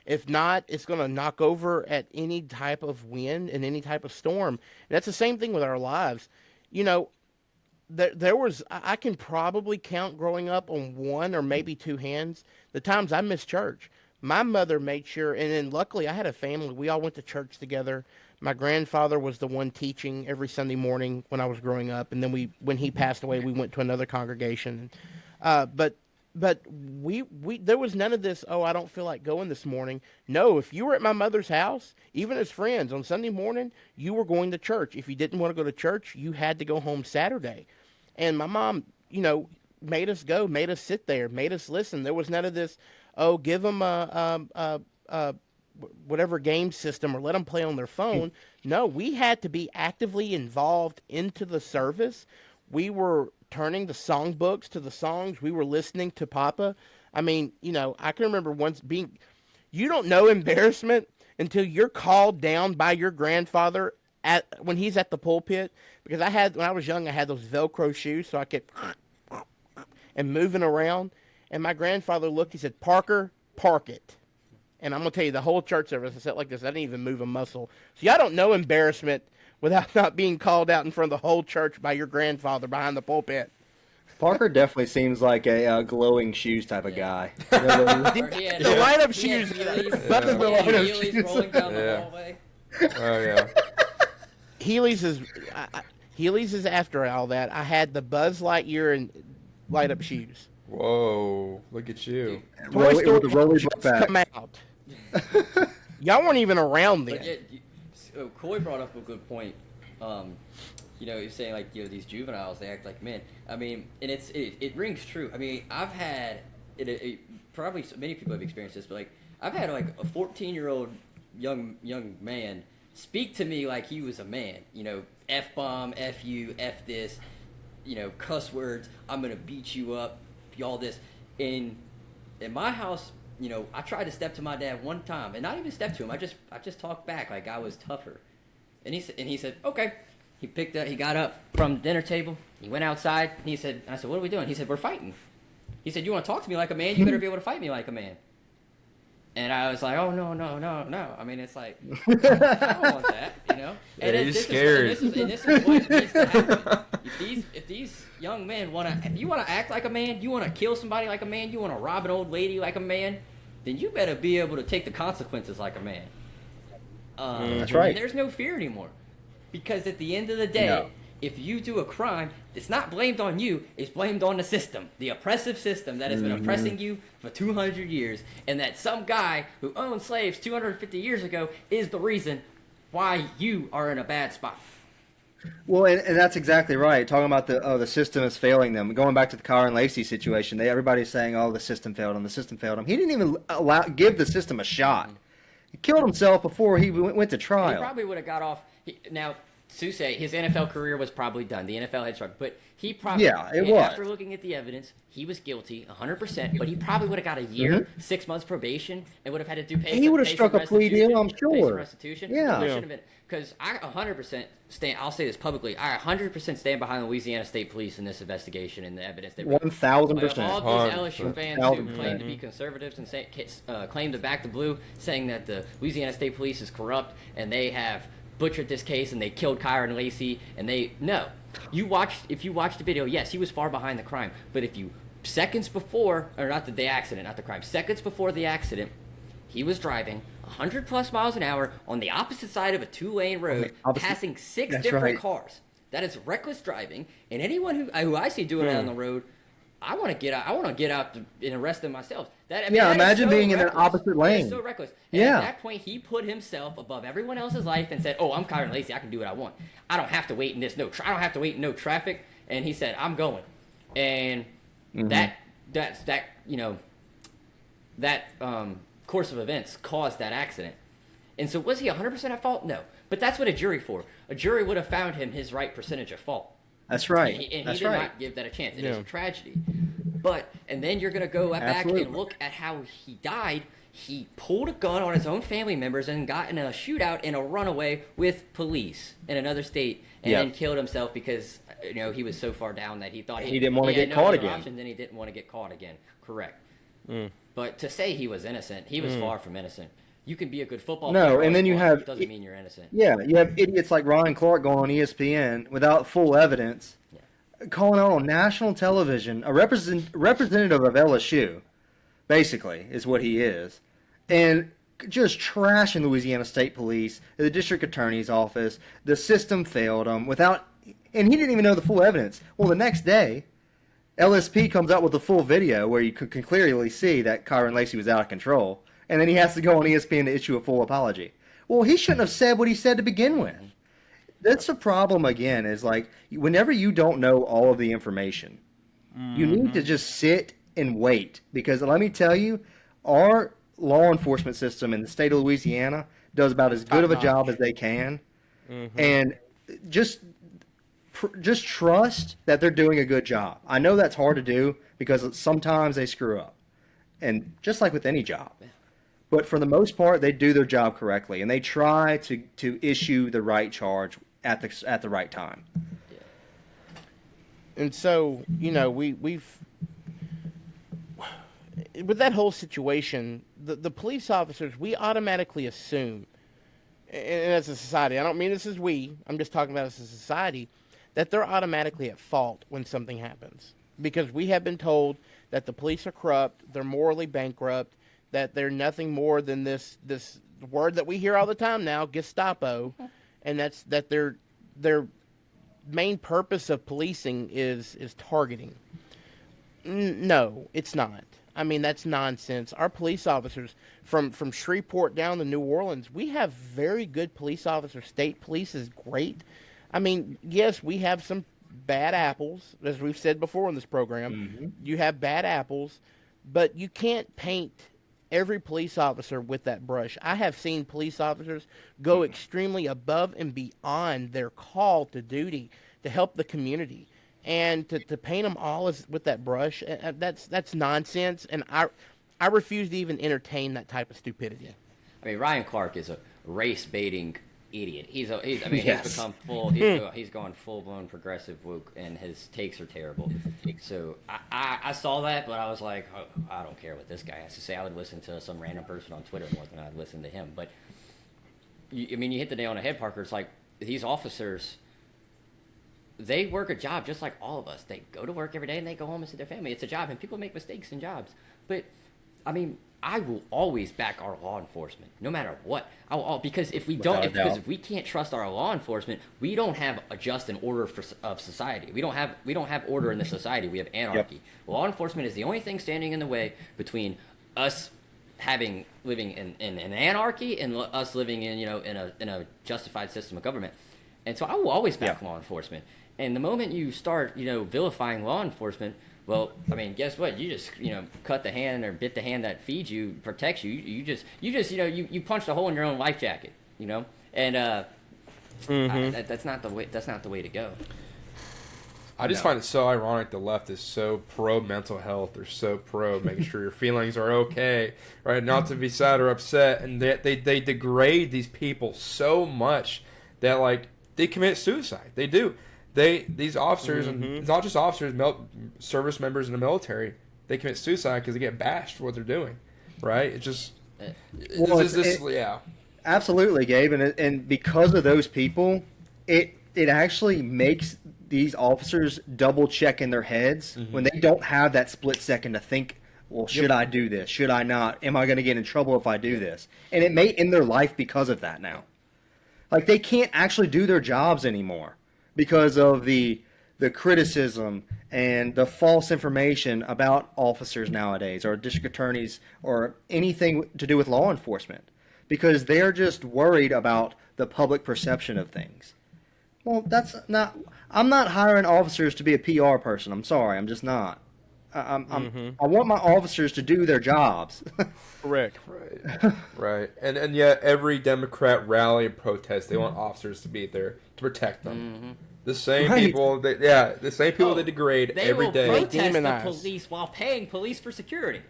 If not, it's going to knock over at any type of wind and any type of storm. And that's the same thing with our lives. I can probably count growing up on 1 or maybe 2 hands the times I missed church. My mother made sure, and then luckily I had a family. We all went to church together. My grandfather was the one teaching every Sunday morning when I was growing up. And then when he passed away, we went to another congregation. But we there was none of this, oh, I don't feel like going this morning. No, if you were at my mother's house, even as friends, on Sunday morning, you were going to church. If you didn't want to go to church, you had to go home Saturday. And my mom, made us go, made us sit there, made us listen. There was none of this, oh, give them a whatever game system or let them play on their phone. No, we had to be actively involved into the service. We were turning the songbooks to the songs. We were listening to Papa. I mean, I can remember once you don't know embarrassment until you're called down by your grandfather when he's at the pulpit. Because when I was young, I had those Velcro shoes, so I kept and moving around. And my grandfather looked, he said, "Parker, park it." And I'm going to tell you, the whole church service, I sat like this. I didn't even move a muscle. So y'all don't know embarrassment without not being called out in front of the whole church by your grandfather behind the pulpit. Parker definitely seems like a glowing shoes type of guy. The light-up shoes. Nothing but light-up shoes. Rolling down the hallway. Oh, yeah. Heelys is after all that. I had the Buzz Lightyear and light-up shoes. Whoa, look at you. Toy Story with the roller back. come out. Y'all weren't even around then. So Coy brought up a good point. He's saying like these juveniles, they act like men. I mean, and it rings true. I mean, I've had probably many people have experienced this, but like I've had like a 14-year-old young man speak to me like he was a man. F-bomb, F you, F this, cuss words. I'm gonna beat you up, all this. In my house, I tried to step to my dad one time, and not even step to him. I just talked back like I was tougher. And he said, okay. He got up from the dinner table. He went outside. And I said, what are we doing? He said, we're fighting. He said, you want to talk to me like a man? You better be able to fight me like a man. And I was like, oh, no, no, no, no. I mean, it's like, I don't want that, you know? And Yeah, this he's scared. this is what needs to happen. If these young men if you want to act like a man, you want to kill somebody like a man, you want to rob an old lady like a man, then you better be able to take the consequences like a man. That's right. And there's no fear anymore. Because at the end of the day, if you do a crime, it's not blamed on you, it's blamed on the system. The oppressive system that has been oppressing you for 200 years. And that some guy who owned slaves 250 years ago is the reason why you are in a bad spot. Well, and that's exactly right. Talking about the system is failing them. Going back to the Kyron Lacey situation, everybody's saying, "Oh, the system failed him. The system failed him." He didn't even give the system a shot. He killed himself before he went to trial. He probably would have got off. Now, to say his NFL career was probably done. The NFL had struck, but he probably it was. After looking at the evidence, he was guilty 100%. But he probably would have got a year, 6 months probation, and would have had to pay. He would have struck a plea deal, I'm sure. Pay some restitution. Yeah. Should have been, because I 100% stand. I'll say this publicly. I 100% stand behind the Louisiana State Police in this investigation and the evidence they. 1,000%. All these LSU fans who claim to be conservatives and claim to back the blue, saying that the Louisiana State Police is corrupt and they have butchered this case and they killed Kyron Lacey and if you watch the video, yes, he was far behind the crime, but if you seconds before the crime, seconds before the accident, he was driving 100 plus miles an hour on the opposite side of a 2-lane road, passing 6 different cars. That is reckless driving, and anyone who I see doing it on the road, I want to get out and arrest them myself. Imagine being in an opposite lane. That is so reckless. And at that point, he put himself above everyone else's life and said, "Oh, I'm Kyron Lacey. I can do what I want. I don't have to wait in I don't have to wait in no traffic." And he said, "I'm going." And that course of events caused that accident. And so, was he 100% at fault? No. But that's what a jury for. A jury would have found him his right percentage of fault. That's right. And he did not give that a chance. It is a tragedy. And then you're going to go back and look at how he died. He pulled a gun on his own family members and got in a shootout and a runaway with police in another state, and then killed himself because he was so far down that he thought he didn't want to get caught again. Options, and he didn't want to get caught again. Correct. But to say he was innocent, he was far from innocent. You can be a good football player. No, and then you have... doesn't mean you're innocent. Yeah, you have idiots like Ryan Clark going on ESPN without full evidence, calling out on national television, a representative of LSU, basically, is what he is, and just trashing Louisiana State Police, the district attorney's office. The system failed him and he didn't even know the full evidence. Well, the next day, LSP comes out with the full video where you can clearly see that Kyron Lacey was out of control. And then he has to go on ESPN to issue a full apology. Well, he shouldn't have said what he said to begin with. That's the problem, again, is like whenever you don't know all of the information, you need to just sit and wait. Because let me tell you, our law enforcement system in the state of Louisiana does about as good of a job as they can. And just trust that they're doing a good job. I know that's hard to do because sometimes they screw up. And just like with any job. But for the most part, they do their job correctly, and they try to issue the right charge at the right time. And so, we've with that whole situation, the police officers, we automatically assume, and as a society, I don't mean this as I'm just talking about as a society, that they're automatically at fault when something happens. Because we have been told that the police are corrupt, they're morally bankrupt, that they're nothing more than this word that we hear all the time now, Gestapo, and that their main purpose of policing is targeting. No, it's not. I mean, that's nonsense. Our police officers, from Shreveport down to New Orleans, we have very good police officers. State police is great. I mean, yes, we have some bad apples, as we've said before in this program. You have bad apples, but you can't paint every police officer with that brush. I have seen police officers go extremely above and beyond their call to duty to help the community, and to paint them all with that brush, that's nonsense. And I refuse to even entertain that type of stupidity. I mean, Ryan Clark is a race baiting idiot. He's I mean, Yes. he's become he's gone full blown progressive woke, and his takes are terrible. So I saw that, but I was like, oh, I don't care what this guy has to say. I would listen to some random person on Twitter more than I'd listen to him. But I mean, you hit the nail on the head, Parker. It's like these officers, they work a job just like all of us. They go to work every day and they go home and see their family. It's a job, and people make mistakes in jobs. But I mean, I will always back our law enforcement, no matter what. Because if we if we can't trust our law enforcement, we don't have a just and order of society. We don't have order in the society. We have anarchy. Yep. Law enforcement is the only thing standing in the way between us living in anarchy and us living in a justified system of government. And so I will always back law enforcement. And the moment you start vilifying law enforcement, well, I mean, guess what? You just cut the hand or bit the hand that feeds you, protects you. You just you punched a hole in your own life jacket, and that's not the way. That's not the way to go. I just find it so ironic the left is so pro mental health. They're so pro making sure your feelings are okay, right? Not to be sad or upset, and they degrade these people so much that like they commit suicide. They do. These officers, and it's not just officers, service members in the military, they commit suicide because they get bashed for what they're doing, right? It's just, absolutely, Gabe, and because of those people, it actually makes these officers double check in their heads when they don't have that split second to think, well, should I do this? Should I not? Am I going to get in trouble if I do this? And it may end their life because of that now. Like, they can't actually do their jobs anymore because of the criticism and the false information about officers nowadays, or district attorneys, or anything to do with law enforcement, because they're just worried about the public perception of things. Well, I'm not hiring officers to be a PR person. I'm sorry, I'm just not. I want my officers to do their jobs. Correct. Right. And yet every Democrat rally and protest, they want officers to be there to protect them. The same people that they degrade every day. They will protest the police while paying police for security.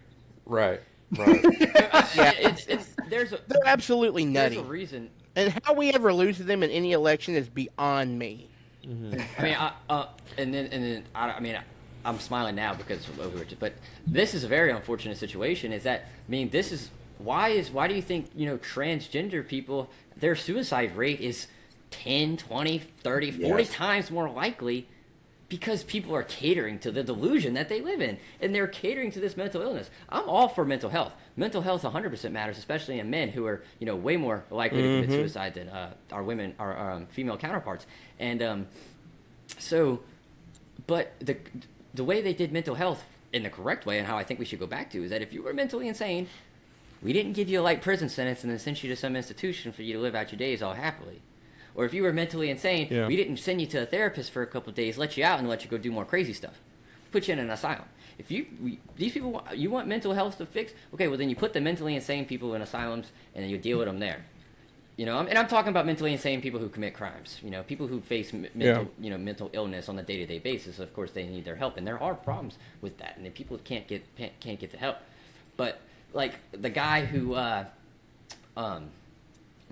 Right. They're absolutely nutty. There's a reason. And how we ever lose to them in any election is beyond me. I mean, I'm smiling now because of Overwatch, but this is a very unfortunate situation. Why do you think transgender people, their suicide rate is 10, 20, 30, 40 times more likely, because people are catering to the delusion that they live in, and they're catering to this mental illness. I'm all for mental health. Mental health 100% matters, especially in men who are way more likely to commit suicide than our female counterparts. And but the way they did mental health in the correct way, and how I think we should go back to, is that if you were mentally insane, we didn't give you a light prison sentence and then send you to some institution for you to live out your days all happily. Or if you were mentally insane, we didn't send you to a therapist for a couple of days, let you out, and let you go do more crazy stuff. Put you in an asylum. If these people, you want mental health to fix, okay, well then you put the mentally insane people in asylums and then you deal with them there. And I'm talking about mentally insane people who commit crimes. People who face mental illness on a day-to-day basis. Of course, they need their help, and there are problems with that, and people can't get the help. But like the guy who, I'm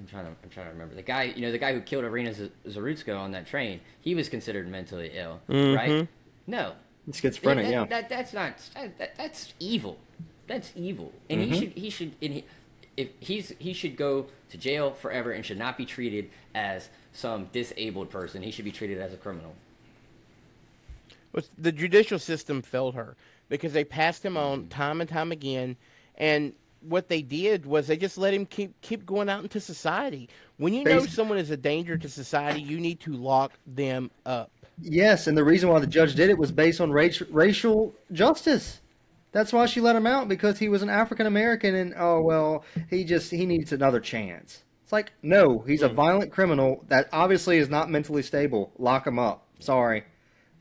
trying to remember the guy who killed Irina Zarutska on that train. He was considered mentally ill, right? No, schizophrenic. That's evil. That's evil, and he should go to jail forever and should not be treated as some disabled person. He should be treated as a criminal. The judicial system failed her because they passed him on time and time again, and what they did was they just let him keep going out into society. When you know someone is a danger to society, you need to lock them up. Yes, and the reason why the judge did it was based on racial justice. That's why she let him out, because he was an African American, and he needs another chance. It's like, no, he's a violent criminal that obviously is not mentally stable. Lock him up. Sorry.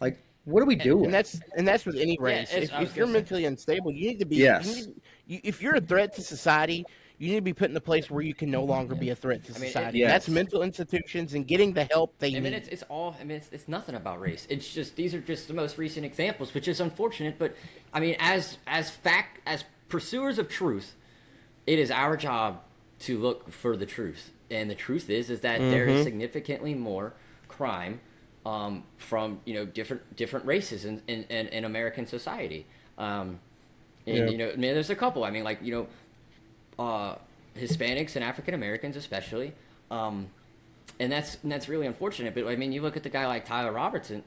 Like, what are we doing? And that's with any race. If you're mentally unstable, you need to be. Yes. If you're a threat to society, you need to be put in a place where you can no longer be a threat to society. That's mental institutions and getting the help they need. It's nothing about race. It's just, these are just the most recent examples, which is unfortunate. But I mean, as pursuers of truth, it is our job to look for the truth. and the truth is that there is significantly more crime from different races in American society. And I mean, there's a couple. I mean, like Hispanics and African Americans especially. And that's really unfortunate. But I mean, you look at the guy like Tyler Robinson,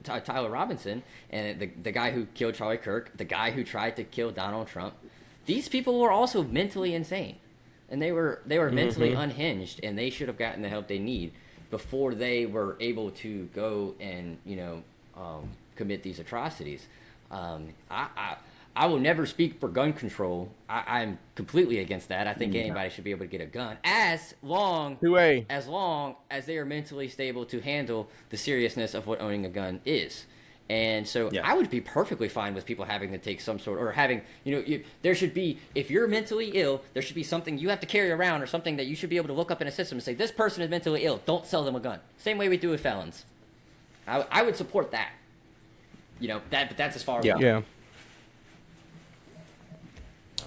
and the guy who killed Charlie Kirk, the guy who tried to kill Donald Trump. These people were also mentally insane, and they were mentally unhinged, and they should have gotten the help they need before they were able to go and commit these atrocities. I will never speak for gun control. I'm completely against that. I think anybody should be able to get a gun as long as they are mentally stable to handle the seriousness of what owning a gun is. And so I would be perfectly fine with people having to take some sort, or having, there should be, if you're mentally ill, there should be something you have to carry around, or something that you should be able to look up in a system and say, this person is mentally ill, don't sell them a gun. Same way we do with felons. I would support that. But that's as far as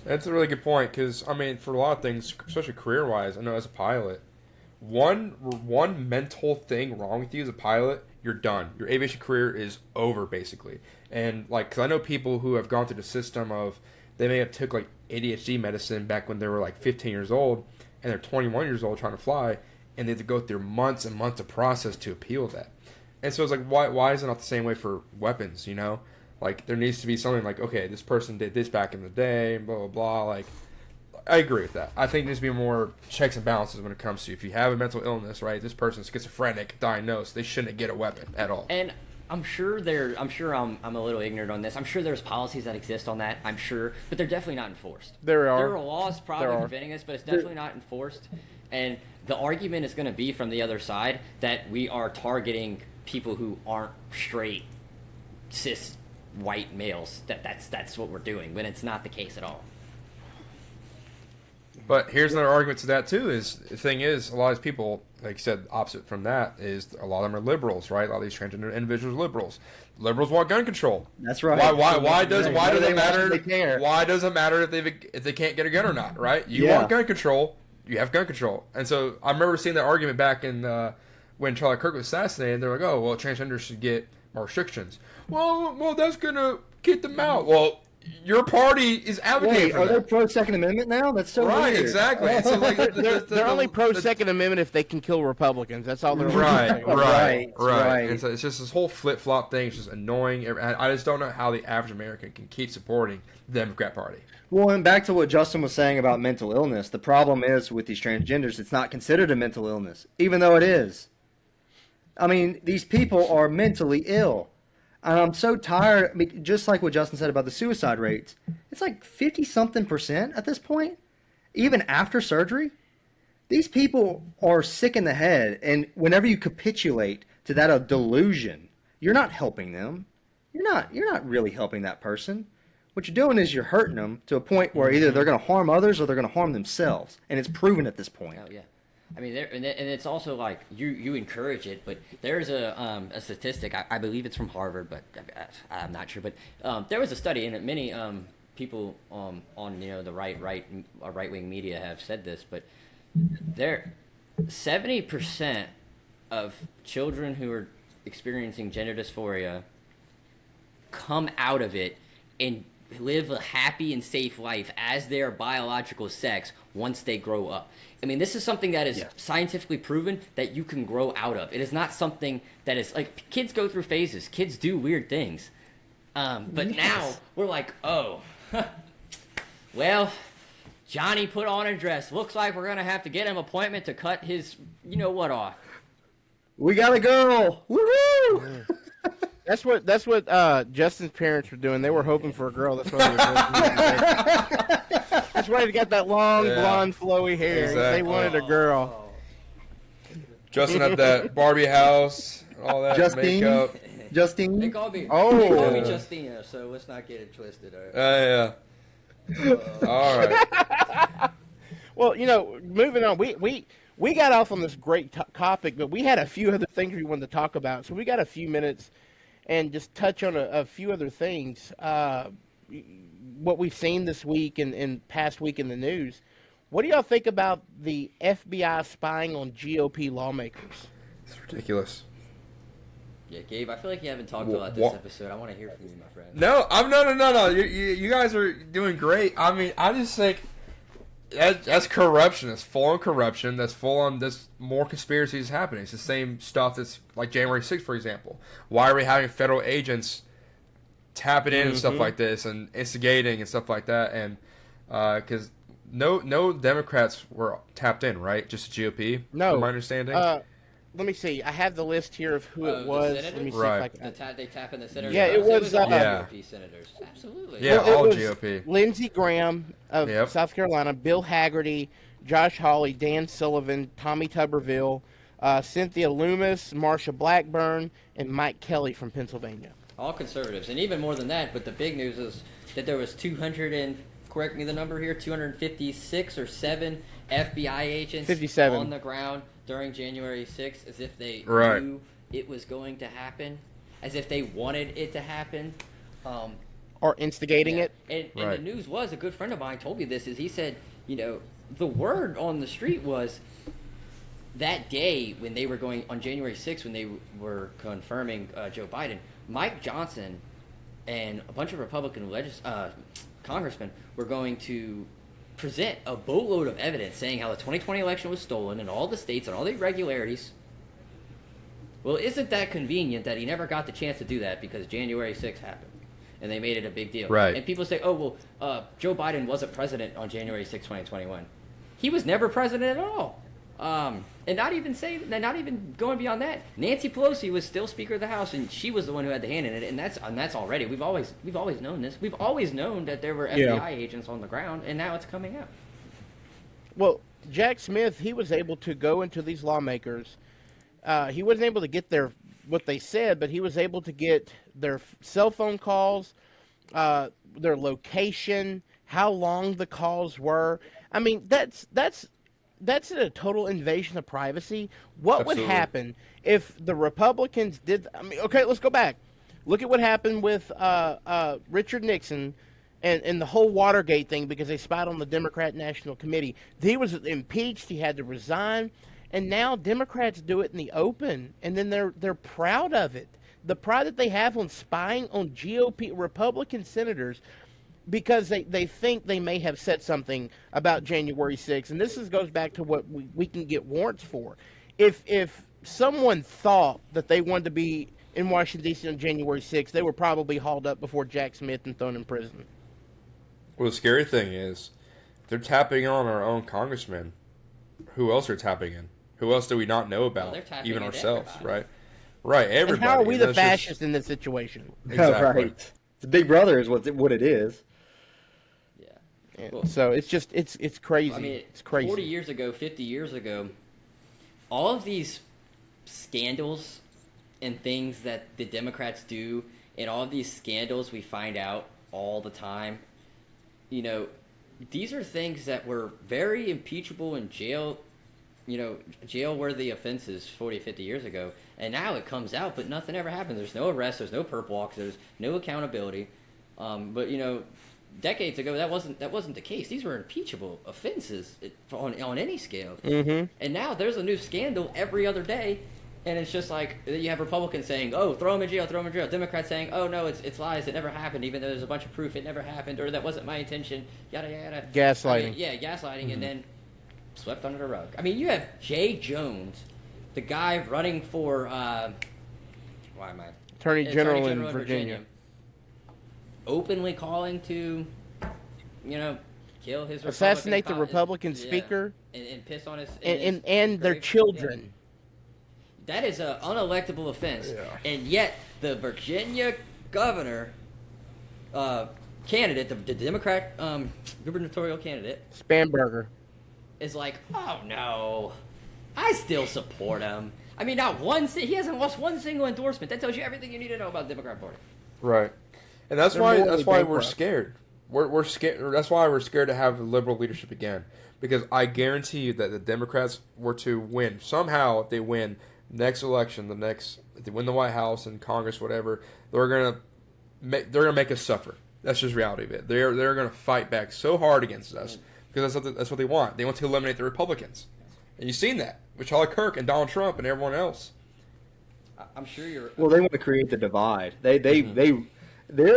That's a really good point, because, I mean, for a lot of things, especially career-wise, I know as a pilot, one mental thing wrong with you as a pilot, you're done. Your aviation career is over, basically. And, because I know people who have gone through the system of, they may have took, ADHD medicine back when they were, 15 years old, and they're 21 years old trying to fly, and they have to go through months and months of process to appeal that. And so it's why is it not the same way for weapons, there needs to be something okay, this person did this back in the day, blah, blah, blah. I agree with that. I think there needs to be more checks and balances when it comes to, if you have a mental illness, right, this person's schizophrenic, diagnosed, they shouldn't get a weapon at all. And I'm sure I'm a little ignorant on this. I'm sure there's policies that exist on that, but they're definitely not enforced. There are. There are laws probably preventing this, but it's definitely not enforced. And the argument is going to be from the other side that we are targeting people who aren't straight, cis, white males. That's what we're doing, when it's not the case at all. But here's another argument to that too, is the thing is, a lot of these people, like you said, opposite from that, is a lot of them are liberals, right? A lot of these transgender individuals are liberals. Liberals want gun control. That's right. Why does it matter? Why does it matter if they can't get a gun or not, right? You want gun control, you have gun control. And so I remember seeing that argument back in when Charlie Kirk was assassinated. They're like, oh, well, transgenders should get more restrictions. Well, that's gonna get them out. Well, your party is advocating for that. Are they pro Second Amendment now? That's so right, weird. exactly. So they're only pro Second Amendment if they can kill Republicans. That's all they're right. And so it's just this whole flip flop thing. It's just annoying. I just don't know how the average American can keep supporting the Democrat Party. Well, and back to what Justin was saying about mental illness. The problem is with these transgenders, it's not considered a mental illness, even though it is. I mean, these people are mentally ill. And I'm so tired. I mean, just like what Justin said about the suicide rates, it's 50-something% at this point, even after surgery. These people are sick in the head, and whenever you capitulate to that delusion, you're not helping them. You're not really helping that person. What you're doing is you're hurting them to a point where either they're going to harm others or they're going to harm themselves, and it's proven at this point. Oh yeah. I mean, and it's also you encourage it, but there's a statistic. I believe it's from Harvard, but I'm not sure. But there was a study, and many people on the right wing media have said this, but 70% of children who are experiencing gender dysphoria come out of it and live a happy and safe life as their biological sex once they grow up. I mean, this is something that is scientifically proven that you can grow out of. It is not something that is kids go through phases. Kids do weird things. But now we're like, oh, well, Johnny put on a dress. Looks like we're going to have to get him an appointment to cut his what off. We got a girl. Woohoo! That's what Justin's parents were doing. They were hoping for a girl. That's why they were That's why they got that long, blonde, flowy hair. Exactly. They wanted a girl. Justin had that Barbie house, all that makeup. Justine? They call me Justina, so let's not get it twisted. Yeah. All right. Well, moving on. We got off on this great topic, but we had a few other things we wanted to talk about. So we got a few minutes and just touch on a few other things. What we've seen this week and past week in the news. What do y'all think about the FBI spying on GOP lawmakers? It's ridiculous. Yeah, Gabe, I feel like you haven't talked about this episode. I want to hear from you, my friend. No, no. You guys are doing great. I mean, I just think that's corruption. That's full on corruption. That's full on. There's more conspiracies happening. It's the same stuff that's like January 6th, for example. Why are we having federal agents tapping in and stuff like this and instigating and stuff like that? And because no Democrats were tapped in, right? Just the GOP. No, from my understanding. Let me see. I have the list here of who it was. Let me see right. if I can. They tap in the senators. Yeah, it was all yeah. GOP senators. Absolutely. Yeah, Well, all was GOP. Lindsey Graham of Yep. South Carolina, Bill Haggerty, Josh Hawley, Dan Sullivan, Tommy Tuberville, Cynthia Loomis, Marsha Blackburn, and Mike Kelly from Pennsylvania. All conservatives, and even more than that. But the big news is that there was 200 and correct me the number here, 256 or 7 FBI agents 57 on the ground during January 6th, as if they Right. knew it was going to happen, as if they wanted it to happen. Or instigating it. And Right. the news was, a good friend of mine told me this, is he said, the word on the street was that day when they were going, on January 6th, when they were confirming Joe Biden, Mike Johnson and a bunch of Republican congressmen were going to present a boatload of evidence saying how the 2020 election was stolen in all the states and all the irregularities. Well, isn't that convenient that he never got the chance to do that because January 6th happened and they made it a big deal? Right. And people say, oh, well, Joe Biden wasn't president on January 6th, 2021. He was never president at all. And not even going beyond that, Nancy Pelosi was still Speaker of the House, and she was the one who had the hand in it, and that's already. We've always known this. We've always known that there were FBI agents on the ground, and now it's coming out. Well, Jack Smith, he was able to go into these lawmakers. He wasn't able to get what they said, but he was able to get their cell phone calls, their location, how long the calls were. I mean, that's a total invasion of privacy. What Absolutely. would happen if the Republicans did? I mean, okay, let's go back. Look at what happened with Richard Nixon and the whole Watergate thing because they spied on the Democrat National Committee. He was impeached. He had to resign. And now Democrats do it in the open, and then they're proud of it. The pride that they have on spying on GOP Republican senators because they think they may have said something about January 6th. And this goes back to what we can get warrants for. If someone thought that they wanted to be in Washington, D.C. on January 6th, they were probably hauled up before Jack Smith and thrown in prison. Well, the scary thing is they're tapping on our own congressmen. Who else are tapping in? Who else do we not know about? They're Even into ourselves, everybody. right? Right, everybody. And how are we the that's just- fascists in this situation? Exactly. Right. The Big Brother is what it is. Yeah. And Well, so it's just it's crazy. I mean, it's crazy. 40 years ago, 50 years ago, all of these scandals and things that the Democrats do, and all of these scandals we find out all the time, these are things that were very impeachable in jail-worthy offenses 40, 50 years ago. And now it comes out, but nothing ever happens. There's no arrest, there's no perp walks, there's no accountability. But decades ago, that wasn't the case. These were impeachable offenses on any scale. Mm-hmm. And now there's a new scandal every other day, and it's just like you have Republicans saying, "Oh, throw him in jail, throw him in jail." Democrats saying, "Oh no, it's lies. It never happened," even though there's a bunch of proof it never happened, or that wasn't my intention. Yada yada. Gaslighting. Gaslighting, and then swept under the rug. I mean, you have Jay Jones, the guy running for Attorney General in Virginia. Openly calling to, kill his Assassinate the Republican Republican speaker and piss on his and their grave. children. Yeah. That is an unelectable offense, and yet the Virginia governor candidate, the Democrat gubernatorial candidate, Spanberger. is like, oh no, I still support him. I mean, he hasn't lost one single endorsement. That tells you everything you need to know about the Democrat Party. Right. And that's They're why morally we're bankrupt. scared. We're scared. That's why we're scared to have liberal leadership again. Because I guarantee you that the Democrats were to win somehow. If they win next election, if they win the White House and Congress, whatever, they're gonna make us suffer. That's just reality of it. They're gonna fight back so hard against us because that's what they want. They want to eliminate the Republicans, and you've seen that with Charlie Kirk and Donald Trump and everyone else. I'm sure you're. Well, they want to create the divide. They're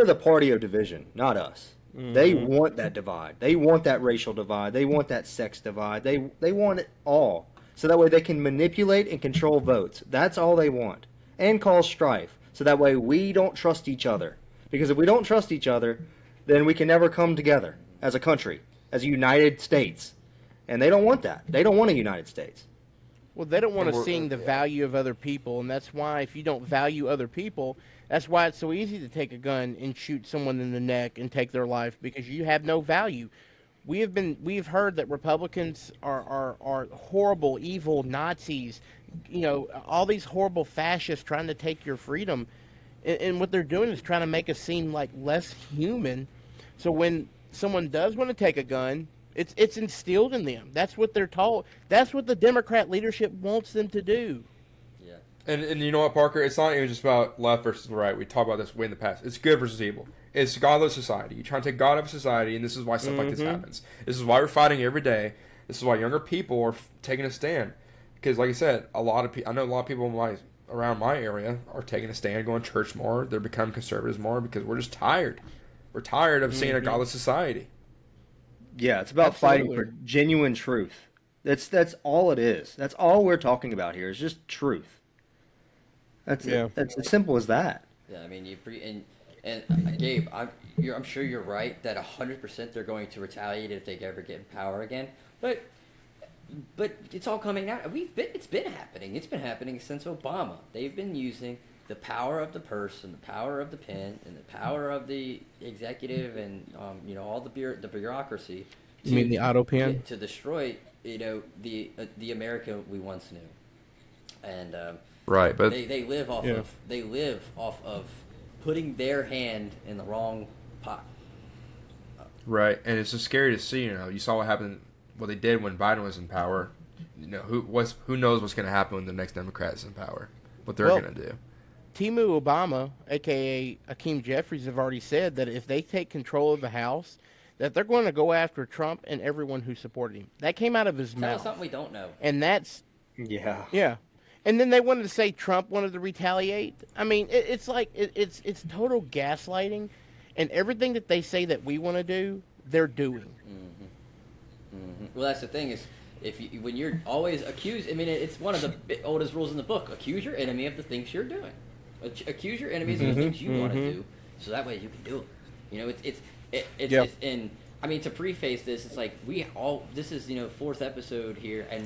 the party of division, not us. They want that divide. They want that racial divide. They want that sex divide. They want it all. So that way they can manipulate and control votes. That's all they want. And cause strife. So that way we don't trust each other. Because if we don't trust each other, then we can never come together as a country, as a United States. And they don't want that. They don't want a United States. Well, they don't want to see the value of other people, and that's why if you don't value other people, that's why it's so easy to take a gun and shoot someone in the neck and take their life, because you have no value. We've heard that Republicans are horrible, evil Nazis, all these horrible fascists trying to take your freedom, and what they're doing is trying to make us seem like less human. So when someone does want to take a gun, it's instilled in them. That's what they're told. That's what the Democrat leadership wants them to do. Yeah. And you know what, Parker? It's not even just about left versus right. We talked about this way in the past. It's good versus evil. It's godless society. You try to take God out of society, and this is why stuff like this happens. This is why we're fighting every day. This is why younger people are taking a stand. Because, like I said, I know a lot of people around my area are taking a stand, going to church more. They're becoming conservatives more because we're just tired. We're tired of seeing a godless society. Yeah, it's about fighting for genuine truth. That's all it is. That's all we're talking about here is just truth. That's as simple as that. Yeah, I mean, Gabe, I'm sure you're right that 100% they're going to retaliate if they ever get in power again. But it's all coming out. It's been happening. It's been happening since Obama. They've been using the power of the purse and the power of the pen and the power of the executive and all the bureaucracy. You mean the auto pen? To destroy the America we once knew, and right, but they live off of putting their hand in the wrong pot. Right, and it's just scary to see. You saw what they did when Biden was in power. Who knows what's going to happen when the next Democrat is in power? What they're going to do. Timu Obama, a.k.a. Hakeem Jeffries, have already said that if they take control of the House, that they're going to go after Trump and everyone who supported him. That came out of his mouth. Tell us something we don't know. And that's... Yeah. Yeah. And then they wanted to say Trump wanted to retaliate. I mean, it's like, it's total gaslighting. And everything that they say that we want to do, they're doing. Mm-hmm. Mm-hmm. Well, that's the thing is, when you're always accused, I mean, it's one of the oldest rules in the book. Accuse your enemy of the things you're doing. Accuse your enemies of the things you want to do, so that way you can do it. It's and I mean, to preface this, it's like this is fourth episode here, and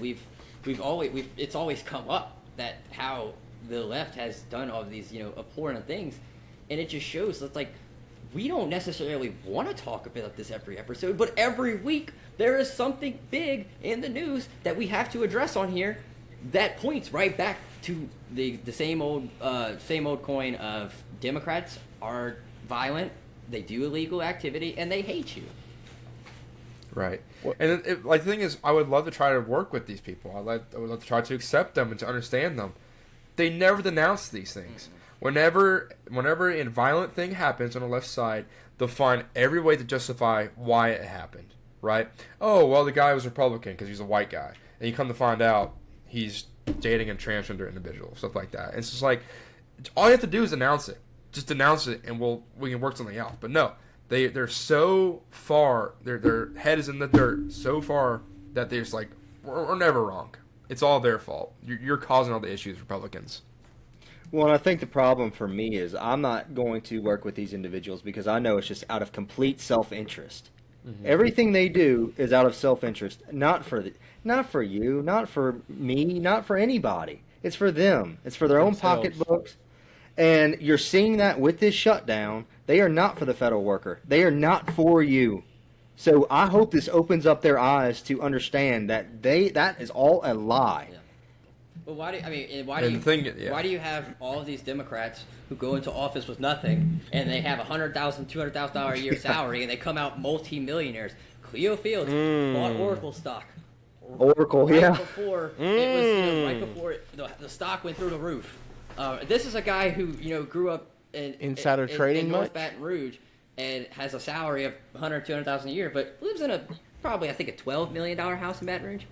it's always come up that how the left has done all of these abhorrent things, and it just shows that like we don't necessarily want to talk about this every episode, but every week there is something big in the news that we have to address on here that points right back to the same old coin of Democrats are violent, they do illegal activity, and they hate you. Right. And the thing is, I would love to try to work with these people. I would love to try to accept them and to understand them. They never denounce these things. Whenever a violent thing happens on the left side, they'll find every way to justify why it happened. Right? Oh, well, the guy was Republican because he's a white guy. And you come to find out he's dating a transgender individual, stuff like that. And it's just like, all you have to do is denounce it. Just denounce it, and we can work something else. But no, they're so far, their head is in the dirt so far that they're just like, we're never wrong. It's all their fault. You're causing all the issues, Republicans. Well, and I think the problem for me is I'm not going to work with these individuals because I know it's just out of complete self-interest. Mm-hmm. Everything they do is out of self-interest, not for you, not for me, not for anybody. It's for them. It's for their own pocketbooks. And you're seeing that with this shutdown. They are not for the federal worker. They are not for you. So I hope this opens up their eyes to understand that that is all a lie. Yeah. Well, why do you have all of these Democrats who go into office with nothing and they have $100,000, $200,000 a year salary and they come out multi-millionaires? Cleo Fields bought Oracle stock. Oracle, Before it was right before the stock went through the roof. This is a guy who grew up in trading in North Baton Rouge and has a salary of $100,000, $200,000 a year, but lives in a probably I think a $12 million house in Baton Rouge.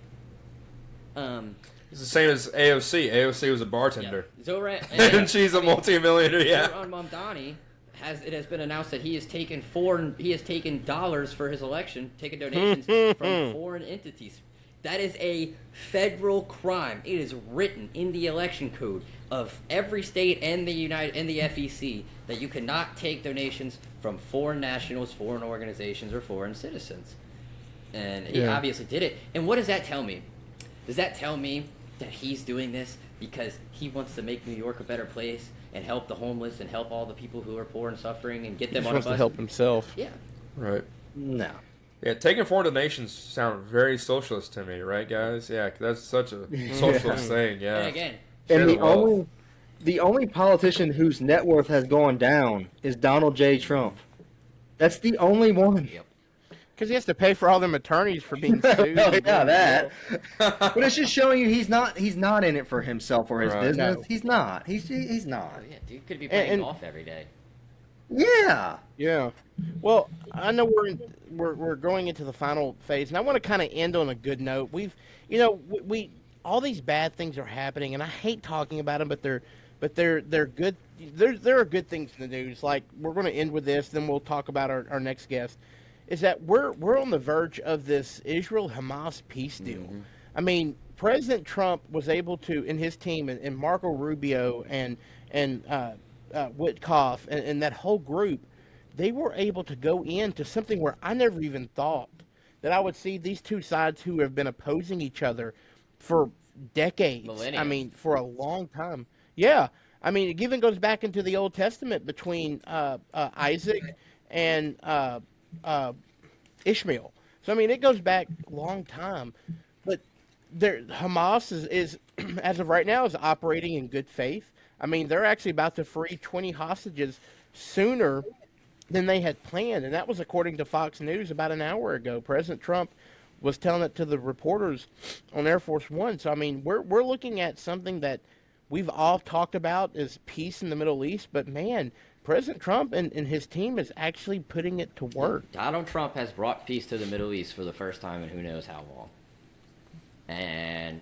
It's the same as AOC. AOC was a bartender. Yeah. Zoran, and she's a multi-millionaire, yeah. Zoran Mamdani has been announced that he has taken dollars for his election, taken donations from foreign entities. That is a federal crime. It is written in the election code of every state and the FEC that you cannot take donations from foreign nationals, foreign organizations, or foreign citizens. And he obviously did it. And what does that tell me? Does that tell me that he's doing this because he wants to make New York a better place and help the homeless and help all the people who are poor and suffering and get them on a bus? He wants to help himself. Yeah. Right. No. Yeah, taking foreign donations sound very socialist to me, right, guys? Yeah, 'cause that's such a socialist thing. Yeah. And again, And the only politician whose net worth has gone down is Donald J. Trump. That's the only one. Yep. Because he has to pay for all them attorneys for being sued. Oh, yeah, that. But it's just showing you he's not in it for himself or his business. No. He's not. He's not. Oh, yeah, dude could be playing golf every day. Yeah. Yeah. Well, I know we're going into the final phase, and I want to kind of end on a good note. We all these bad things are happening, and I hate talking about them, but they're good. There are good things in the news. Like, we're going to end with this, then we'll talk about our next guest. Is that we're on the verge of this Israel-Hamas peace deal. Mm-hmm. I mean, President Trump was able to, and his team, and Marco Rubio and Witkoff and that whole group, they were able to go into something where I never even thought that I would see these two sides who have been opposing each other for decades. Millennia. I mean, for a long time. Yeah. I mean, it even goes back into the Old Testament between Isaac and Ishmael. So, I mean, it goes back a long time. But Hamas is as of right now, is operating in good faith. I mean, they're actually about to free 20 hostages sooner than they had planned, and that was according to Fox News about an hour ago. President Trump was telling it to the reporters on Air Force One. So, I mean, we're looking at something that we've all talked about is peace in the Middle East, but, man, President Trump and his team is actually putting it to work. Donald Trump has brought peace to the Middle East for the first time in who knows how long. And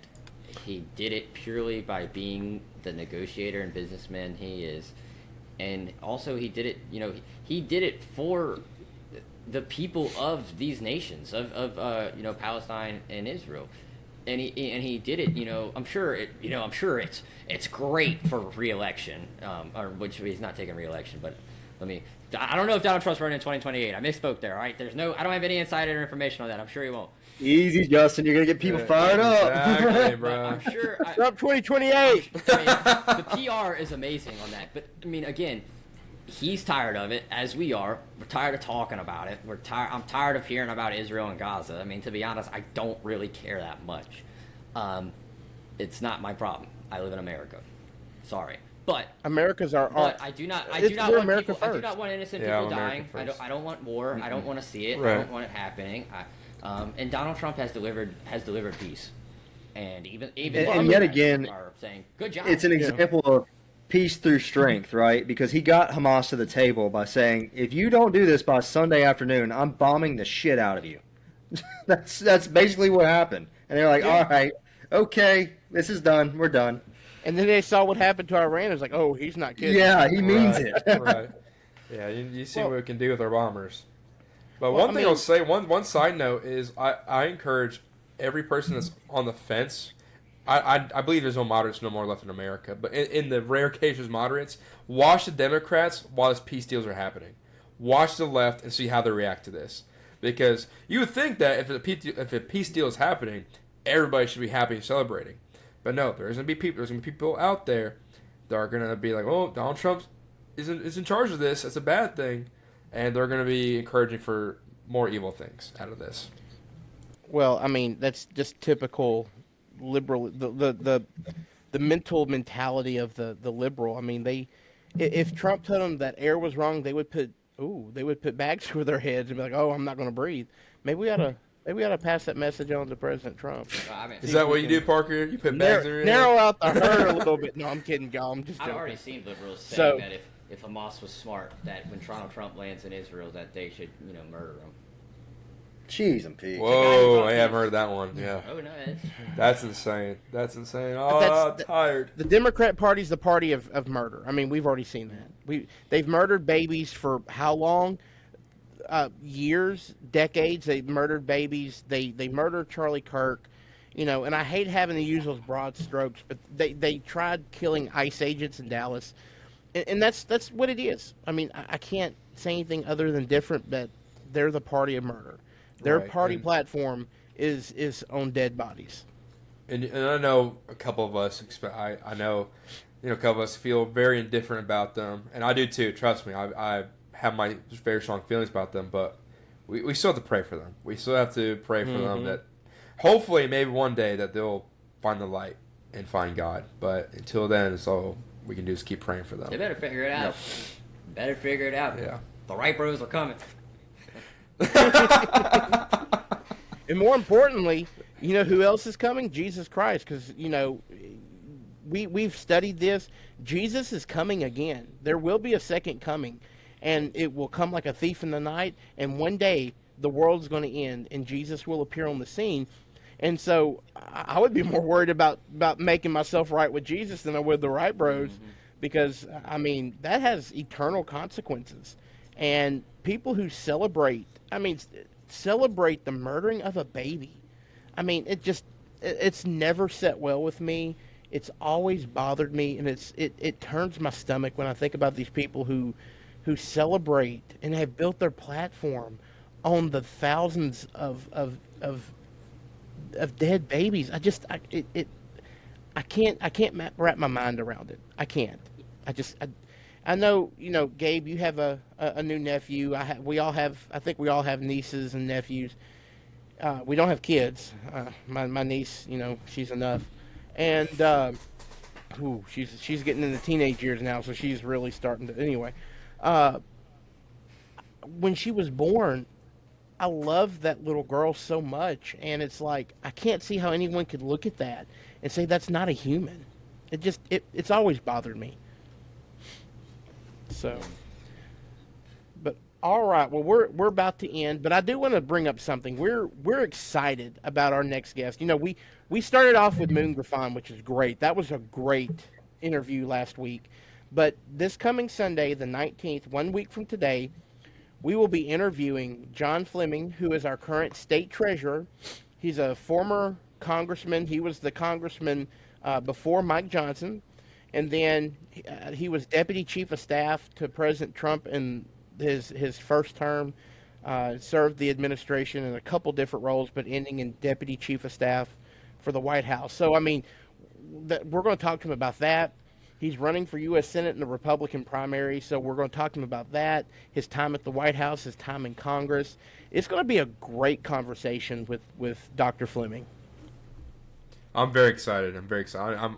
he did it purely by being the negotiator and businessman he is. And also he did it, he did it for the people of these nations, of Palestine and Israel. And he did it, I'm sure it's great for re-election, or which he's not taking re-election, but I don't know if Donald Trump's running in 2028. I misspoke there, all right? I don't have any insider information on that. I'm sure he won't. Easy, Justin. You're going to get people fired up. Exactly, bro. I'm sure. Trump 2028. I mean, the PR is amazing on that. But, I mean, again, he's tired of it, as we are. We're tired of talking about it. I'm tired of hearing about Israel and Gaza. I mean, to be honest, I don't really care that much. It's not my problem. I live in America. Sorry. But America's our But I do not want innocent people dying. First. I don't want war. I don't want to see it. Right. I don't want it happening. And Donald Trump has delivered peace. And even yet again, are saying good job. It's an example of peace through strength, right? Because he got Hamas to the table by saying, if you don't do this by Sunday afternoon, I'm bombing the shit out of you. That's basically what happened. And they're like, all right, okay, this is done. We're done. And then they saw what happened to Iran. It's like, oh, he's not kidding. Yeah, he means Right, it. right. Yeah, you see what we can do with our bombers. But one thing I'll say, one side note is I encourage every person that's on the fence. I believe there's no moderates no more left in America. But in the rare case there's moderates, watch the Democrats while these peace deals are happening. Watch the left and see how they react to this. Because you would think that if a peace deal is happening, everybody should be happy and celebrating. But no, there's gonna be people out there that are gonna be like, oh, Donald Trump is in charge of this. That's a bad thing, and they're gonna be encouraging for more evil things out of this. Well, I mean, that's just typical liberal. The mental mentality of the liberal. I mean, if Trump told them that air was wrong, they would put bags over their heads and be like, oh, I'm not gonna breathe. Maybe we ought to pass that message on to President Trump. Is that what you do, Parker? You put bags in your narrow out the herd a little bit. No, I'm kidding, y'all. I'm just joking. I've already seen liberals saying that if Hamas was smart, that when Donald Trump lands in Israel, that they should, murder him. Cheese and peas. Whoa, I haven't heard that one. Yeah. Oh, no, That's insane. That's insane. Oh, I'm tired. The Democrat Party's the party of murder. I mean, we've already seen that. They've murdered babies for how long? Years, decades. They've murdered babies. They murdered Charlie Kirk. You know, and I hate having to use those broad strokes, but they tried killing ICE agents in Dallas, and that's what it is. I mean, I can't say anything other than different, but they're the party of murder. Their party platform is on dead bodies. And I know a couple of us. I know, a couple of us feel very indifferent about them, and I do too. Trust me, I have my very strong feelings about them, but we still have to pray for them. We still have to pray for them that. Hopefully, maybe one day that they'll find the light and find God. But until then, it's all we can do is keep praying for them. They better figure it out. Yep. Better figure it out. Yeah. The right bros are coming. And more importantly, you know who else is coming? Jesus Christ. Because, we've studied this. Jesus is coming again. There will be a second coming. And it will come like a thief in the night. And one day, the world's going to end, and Jesus will appear on the scene. And so I would be more worried about making myself right with Jesus than I would the Wright Bros, because, I mean, that has eternal consequences. And people who celebrate the murdering of a baby, I mean, it's never set well with me. It's always bothered me, and it turns my stomach when I think about these people who celebrate and have built their platform on the thousands of dead babies. I can't wrap my mind around it. I can't. I know, Gabe, you have a new nephew. I think we all have nieces and nephews. We don't have kids. My niece, she's enough. And she's getting into teenage years now, so she's really starting to anyway. When she was born, I love that little girl so much, and it's like I can't see how anyone could look at that and say that's not a human. It's always bothered me. So, but all right, well we're about to end, but I do want to bring up something. We're excited about our next guest. We started off with Moon Griffon, which is great. That was a great interview last week, but this coming Sunday, the 19th, 1 week from today, we will be interviewing John Fleming, who is our current state treasurer. He's a former congressman. He was the congressman before Mike Johnson. And then he was deputy chief of staff to President Trump in his first term. Served the administration in a couple different roles, but ending in deputy chief of staff for the White House. So, I mean, we're going to talk to him about that. He's running for U.S. Senate in the Republican primary, so we're going to talk to him about that, his time at the White House, his time in Congress. It's going to be a great conversation with Dr. Fleming. I'm very excited.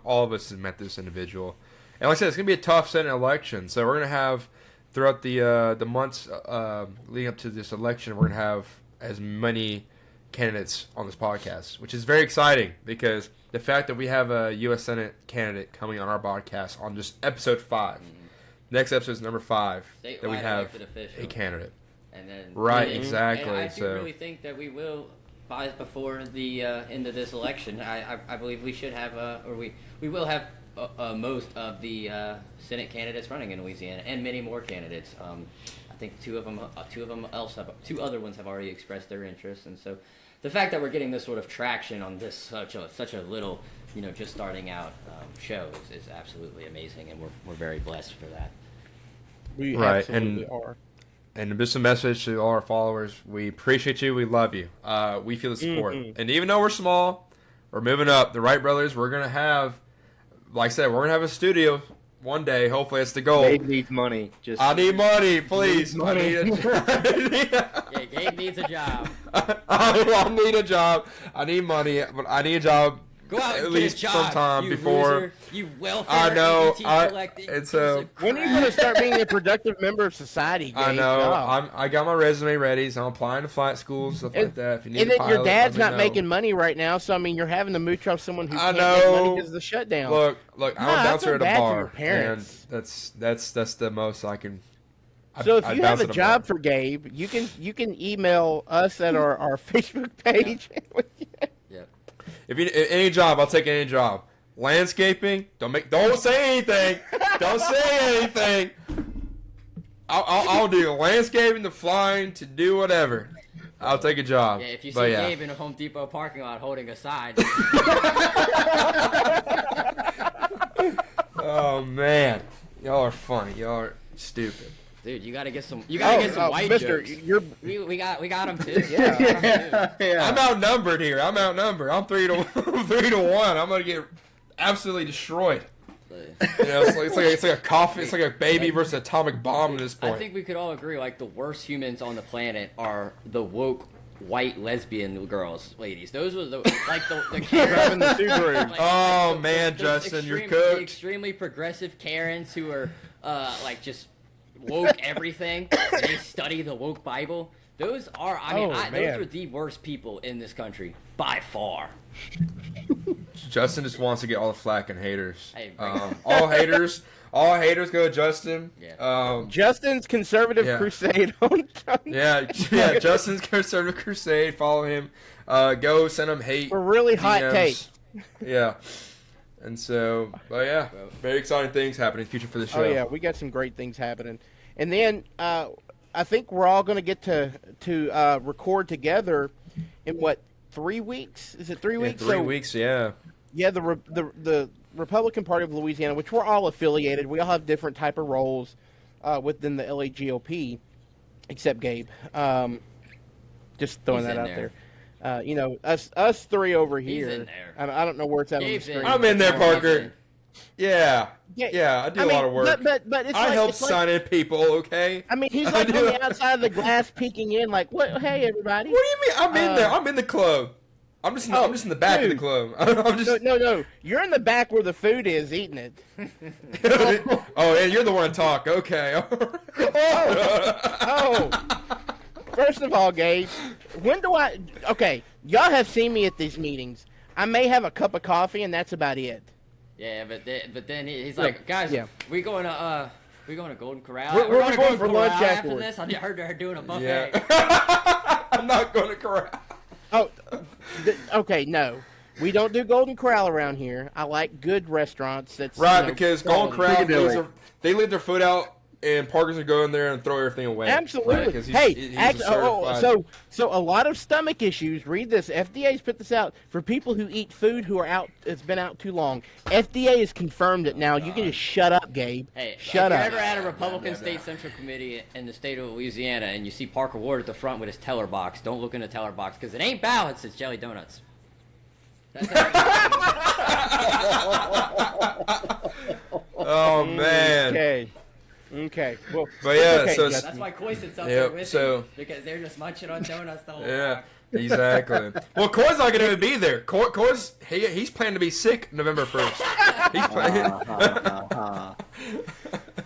All of us have met this individual. And like I said, it's going to be a tough Senate election. So we're going to have, throughout the months leading up to this election, we're going to have as many candidates on this podcast, which is very exciting because the fact that we have a U.S. Senate candidate coming on our podcast on just episode 5. Next episode is number 5 Statewide that we have elected official. a candidate. And then Exactly. And I do really think that we will, before the end of this election, I believe we should have, we will have most of the Senate candidates running in Louisiana, and many more candidates. I think two other ones have already expressed their interest, and so the fact that we're getting this sort of traction on this such a little, just starting out show is absolutely amazing, and we're very blessed for that. We absolutely are. And just a message to all our followers: we appreciate you, we love you, we feel the support, and even though we're small, we're moving up. The Wright brothers, we're gonna have, like I said, we're gonna have a studio one day. Hopefully, it's the goal. Gabe needs money. I need money, please. Money. Yeah, Gabe needs a job. I need a job. I need money, but I need a job. Go out and at get least a job, sometime you before. Loser, you welfare I know. collecting It's a. When are you going to start being a productive member of society, Gabe? I know. God. I got my resume ready, so I'm applying to flight school and stuff like that. If you need and a then your pilot, dad's let me not know. making money right now, so I mean, you're having to mooch off someone who can't know. make money because of the shutdown. Look, I'm a I bouncer feel at a bad for bar, your parents. and that's the most I can So if I'd you bounce have a it job apart. for Gabe, you can email us at our Facebook page. Yep. If you any job, I'll take any job. Landscaping, don't say anything. Don't say anything. I'll do landscaping, to flying, to do whatever. I'll take a job. Yeah, if you But see yeah. Gabe in a Home Depot parking lot holding a sign. Oh man, y'all are funny. Y'all are stupid. Dude, you gotta get some. You gotta get some white Mister, jokes. you're We got them too. Yeah. Yeah. I'm outnumbered here. I'm 3-1. I'm gonna get absolutely destroyed. You know, it's like a coffee. It's like a baby versus atomic bomb at this I point. think we could all agree, like, the worst humans on the planet are the woke white lesbian girls, ladies. Those were the driving the Subaru. Oh, man, Justin, you're the cooked. extremely progressive Karens who are like just woke everything. They study the woke Bible. Those are, those man. are the worst people in this country by far. Justin just wants to get all the flack and haters. Hey, All haters go to Justin. Yeah. Justin's conservative Yeah. crusade. Yeah, Justin's conservative crusade. Follow him. Go send him hate. For really hot DMs. takes. Yeah. And so, but yeah, very exciting things happening in the future for the show. Oh yeah, we got some great things happening, and then I think we're all going to get to record together in what, 3 weeks? Is it 3 weeks? 3 weeks, yeah. Yeah, the Republican Party of Louisiana, which we're all affiliated. We all have different type of roles within the LAGOP, except Gabe. Just throwing He's that in out there. there. us three over He's here. in there. I don't know where it's at Gabe's on the in. screen. I'm in there, Oh, Parker. Yeah, I do a lot of work. But it's I like, help it's like, sign in people, okay? I mean, he's I like on do. the outside of the glass, peeking in, like, "What? Hey, everybody!" What do you mean? I'm in there. I'm in the club. I'm just in the back of the dude. club. I'm just. No. You're in the back where the food is, eating it. Oh, and you're the one to talk. Okay. Oh. First of all, Gabe, when do I? Okay, y'all have seen me at these meetings. I may have a cup of coffee, and that's about it. Yeah, but then he's like, guys, yeah. we going to Golden Corral. We're gonna going to for Golden lunch Corral after afterwards. this. I heard they're doing a buffet. Yeah. I'm not going to corral. Oh, okay, no. We don't do Golden Corral around here. I like good restaurants. That's Right, because Golden quality. Corral, they leave their food out, and Parker's gonna go in there and throw everything away. Absolutely. Right? 'Cause Hey, he's act, a certified- so a lot of stomach issues. Read this. FDA's put this out for people who eat food who are out. It's been out too long. FDA has confirmed it now. You can just shut up, Gabe. Hey, shut if up. you're ever at a Republican State Central Committee in the state of Louisiana and you see Parker Ward at the front with his teller box, don't look in the teller box because it ain't balanced. It's jelly donuts. Oh man. Okay. Well, But yeah, okay, so Justin. That's why Coy sits up Yep, there with so- him, because they're just munching on donuts the whole Yeah, time. exactly. Well, Coy's not gonna even be there. Coy's he's planning to be sick November 1st. He's planning.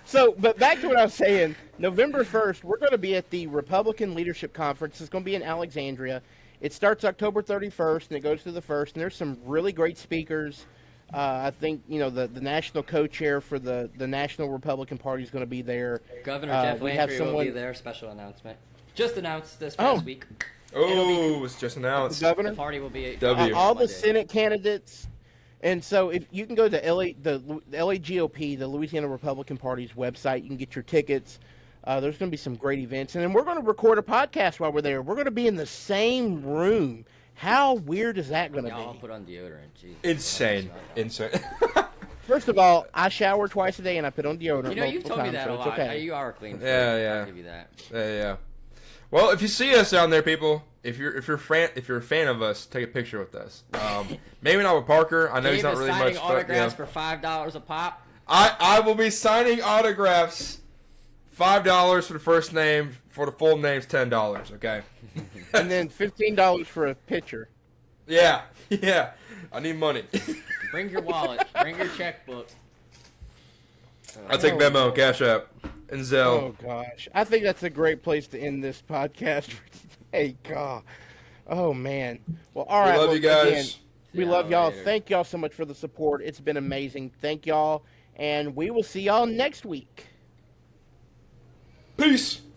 So, but back to what I was saying. November 1st, we're going to be at the Republican Leadership Conference. It's going to be in Alexandria. It starts October 31st, and it goes to the 1st. And there's some really great speakers. I think, the national co-chair for the National Republican Party is going to be there. Governor Jeff we have Landry will someone- be there. Special announcement. Just announced this past week. Oh, it's just announced. The governor. The party will be W. All the Monday. Senate candidates. And so if you can go to the LAGOP, the Louisiana Republican Party's website, you can get your tickets. There's going to be some great events. And then we're going to record a podcast while we're there. We're going to be in the same room. How weird is that going to Y'all be? put on deodorant. Jeez. Insane. First of all, I shower twice a day and I put on deodorant. You know, you've multiple told me times, that so a it's lot. okay. You are a clean. Yeah, freak. yeah. I'll give you that. Yeah. Well, if you see us down there, people, if you're a fan of us, take a picture with us. Maybe not with Parker. I know he's Dave not is really signing much. autographs for $5 a pop. I will be signing autographs. $5 for the first name. For the full name's $10. Okay. And then $15 for a picture. Yeah. I need money. Bring your wallet. Bring your checkbook. I'll take Venmo, Cash App, and Zelle. Oh, gosh. I think that's a great place to end this podcast for today. God. Oh, man. Well, all right. We love well, you guys. again, we See love y'all y'all. later. Thank y'all so much for the support. It's been amazing. Thank y'all. And we will see y'all next week. Peace. Peace.